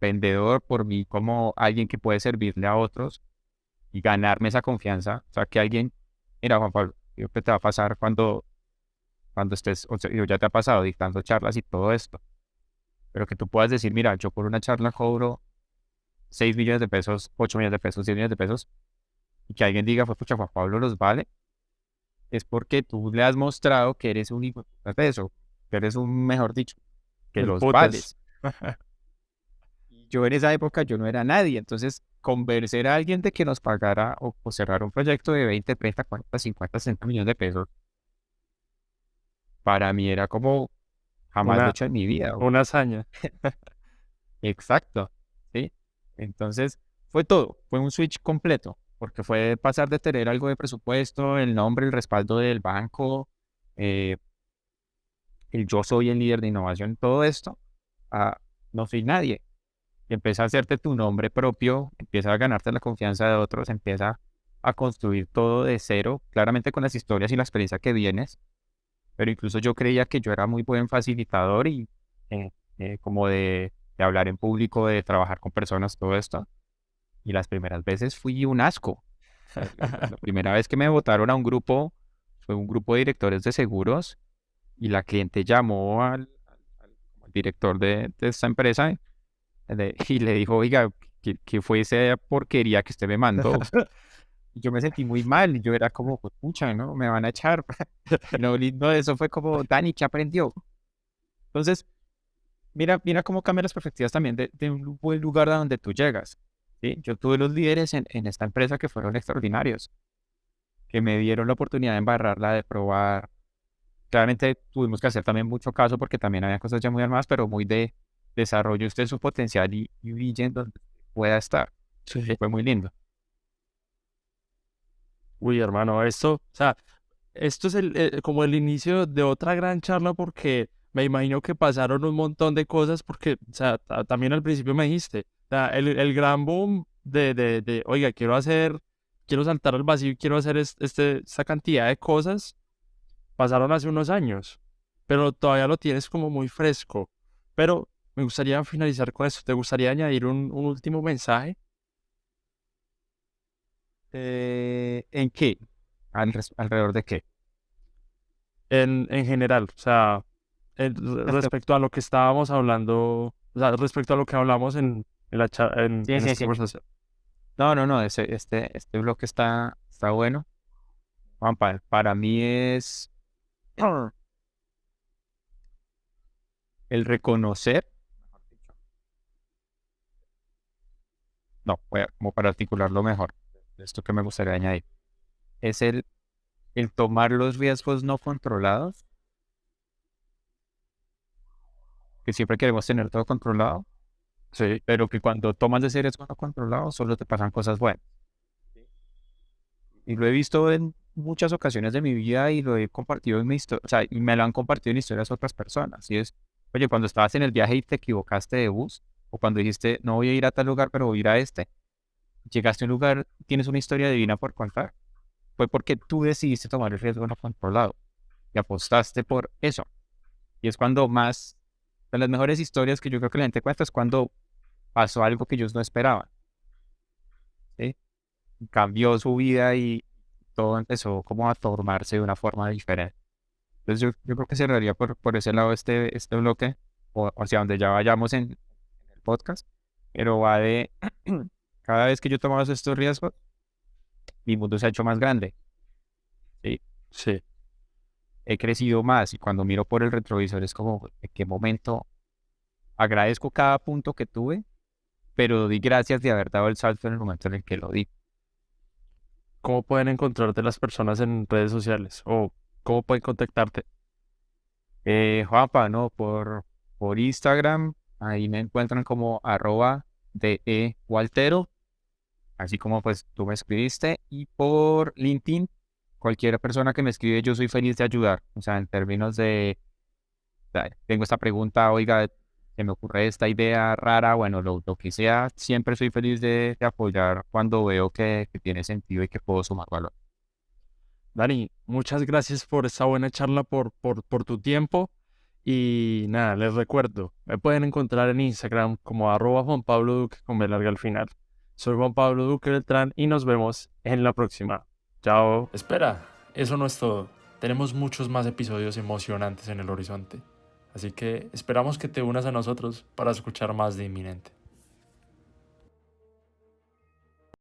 vendedor, por mí como alguien que puede servirle a otros y ganarme esa confianza. O sea, que alguien, mira, Juan Pablo, yo que te va a pasar cuando estés, o sea, ya te ha pasado dictando charlas y todo esto, pero que tú puedas decir, mira, yo por una charla cobro 6 millones de pesos, 8 millones de pesos, 10 millones de pesos, y que alguien diga, pues, pucha, Juan Pablo los vale, es porque tú le has mostrado que eres un hijo de puta de eso, que eres un, mejor dicho, que El los putas. vales. Y yo en esa época yo no era nadie, entonces convencer a alguien de que nos pagara o cerrar un proyecto de 20, 30, 40, 50, 60 millones de pesos para mí era como jamás lo he Una, hecho en mi vida. una hazaña. Exacto, ¿sí? Entonces, fue todo, fue un switch completo, porque fue pasar de tener algo de presupuesto, el nombre, el respaldo del banco, eh, el yo soy el líder de innovación, todo esto, a no soy nadie. Y empieza a hacerte tu nombre propio, empieza a ganarte la confianza de otros, empieza a construir todo de cero, claramente con las historias y la experiencia que vienes, pero incluso yo creía que yo era muy buen facilitador y eh, como de hablar en público, de trabajar con personas, todo esto. Y las primeras veces fui un asco. La primera vez que me votaron a un grupo, fue un grupo de directores de seguros y la cliente llamó al director de esta empresa y le dijo, oiga, ¿qué fue esa porquería que usted me mandó? Y yo me sentí muy mal y yo era como, pues, pucha, ¿no? Me van a echar. Y lo lindo de eso fue como, Dani, ¿qué aprendió? Entonces, mira cómo cambian las perspectivas también de un buen lugar a donde tú llegas. ¿Sí? Yo tuve los líderes en esta empresa que fueron extraordinarios, que me dieron la oportunidad de embarrarla, de probar. Claramente tuvimos que hacer también mucho caso porque también había cosas ya muy armadas, pero muy de desarrollo usted su potencial y brille en donde pueda estar. Sí. Fue muy lindo. Uy, hermano, o sea, esto es como el inicio de otra gran charla porque me imagino que pasaron un montón de cosas porque, o sea, también al principio me dijiste, o sea, el gran boom oiga, quiero saltar al vacío y quiero hacer esta cantidad de cosas, pasaron hace unos años, pero todavía lo tienes como muy fresco. Pero me gustaría finalizar con esto. ¿Te gustaría añadir un último mensaje? ¿En qué? ¿Alrededor de qué? En general, o sea, respecto a lo que estábamos hablando, o sea, respecto a lo que hablamos Sí, en sí, esta sí. conversación. No, este bloque está bueno. Juanpa, para mí es el reconocer, no, como para articularlo mejor, esto que me gustaría añadir, es el tomar los riesgos no controlados, que siempre queremos tener todo controlado, Sí, pero que cuando tomas ese riesgo no controlado solo te pasan cosas buenas. Y lo he visto en muchas ocasiones de mi vida y lo he compartido en mi historia, o sea, y me lo han compartido en historias otras personas. Y es, oye, cuando estabas en el viaje y te equivocaste de bus, o cuando dijiste, no voy a ir a tal lugar, pero voy a ir a este, llegaste a un lugar, tienes una historia divina por contar. Fue porque tú decidiste tomar el riesgo no controlado y apostaste por eso. Y es cuando más, de las mejores historias que yo creo que la gente cuenta es cuando pasó algo que ellos no esperaban, ¿sí? Cambió su vida y todo empezó como a formarse de una forma diferente. Entonces yo creo que cerraría por ese lado este bloque, o hacia donde ya vayamos en el podcast, pero va de cada vez que yo tomaba estos riesgos, mi mundo se ha hecho más grande, ¿sí? sí. He crecido más y cuando miro por el retrovisor es como, ¿en qué momento agradezco cada punto que tuve, pero di gracias de haber dado el salto en el momento en el que lo di? ¿Cómo pueden encontrarte las personas en redes sociales? ¿O cómo pueden contactarte? Juanpa, ¿no? Por Instagram, ahí me encuentran como @de Waltero, así como pues tú me escribiste, y por LinkedIn, cualquier persona que me escribe, yo soy feliz de ayudar, o sea, en términos de, tengo esta pregunta, oiga, se me ocurre esta idea rara, bueno, lo que sea, siempre soy feliz de apoyar cuando veo que tiene sentido y que puedo sumar valor. Dani, muchas gracias por esta buena charla, por tu tiempo. Y nada, les recuerdo, me pueden encontrar en Instagram como @Juan Pablo Duque con B larga al final. Soy Juan Pablo Duque Beltrán y nos vemos en la próxima. Chao. Espera, eso no es todo. Tenemos muchos más episodios emocionantes en el horizonte. Así que esperamos que te unas a nosotros para escuchar más de Inminente.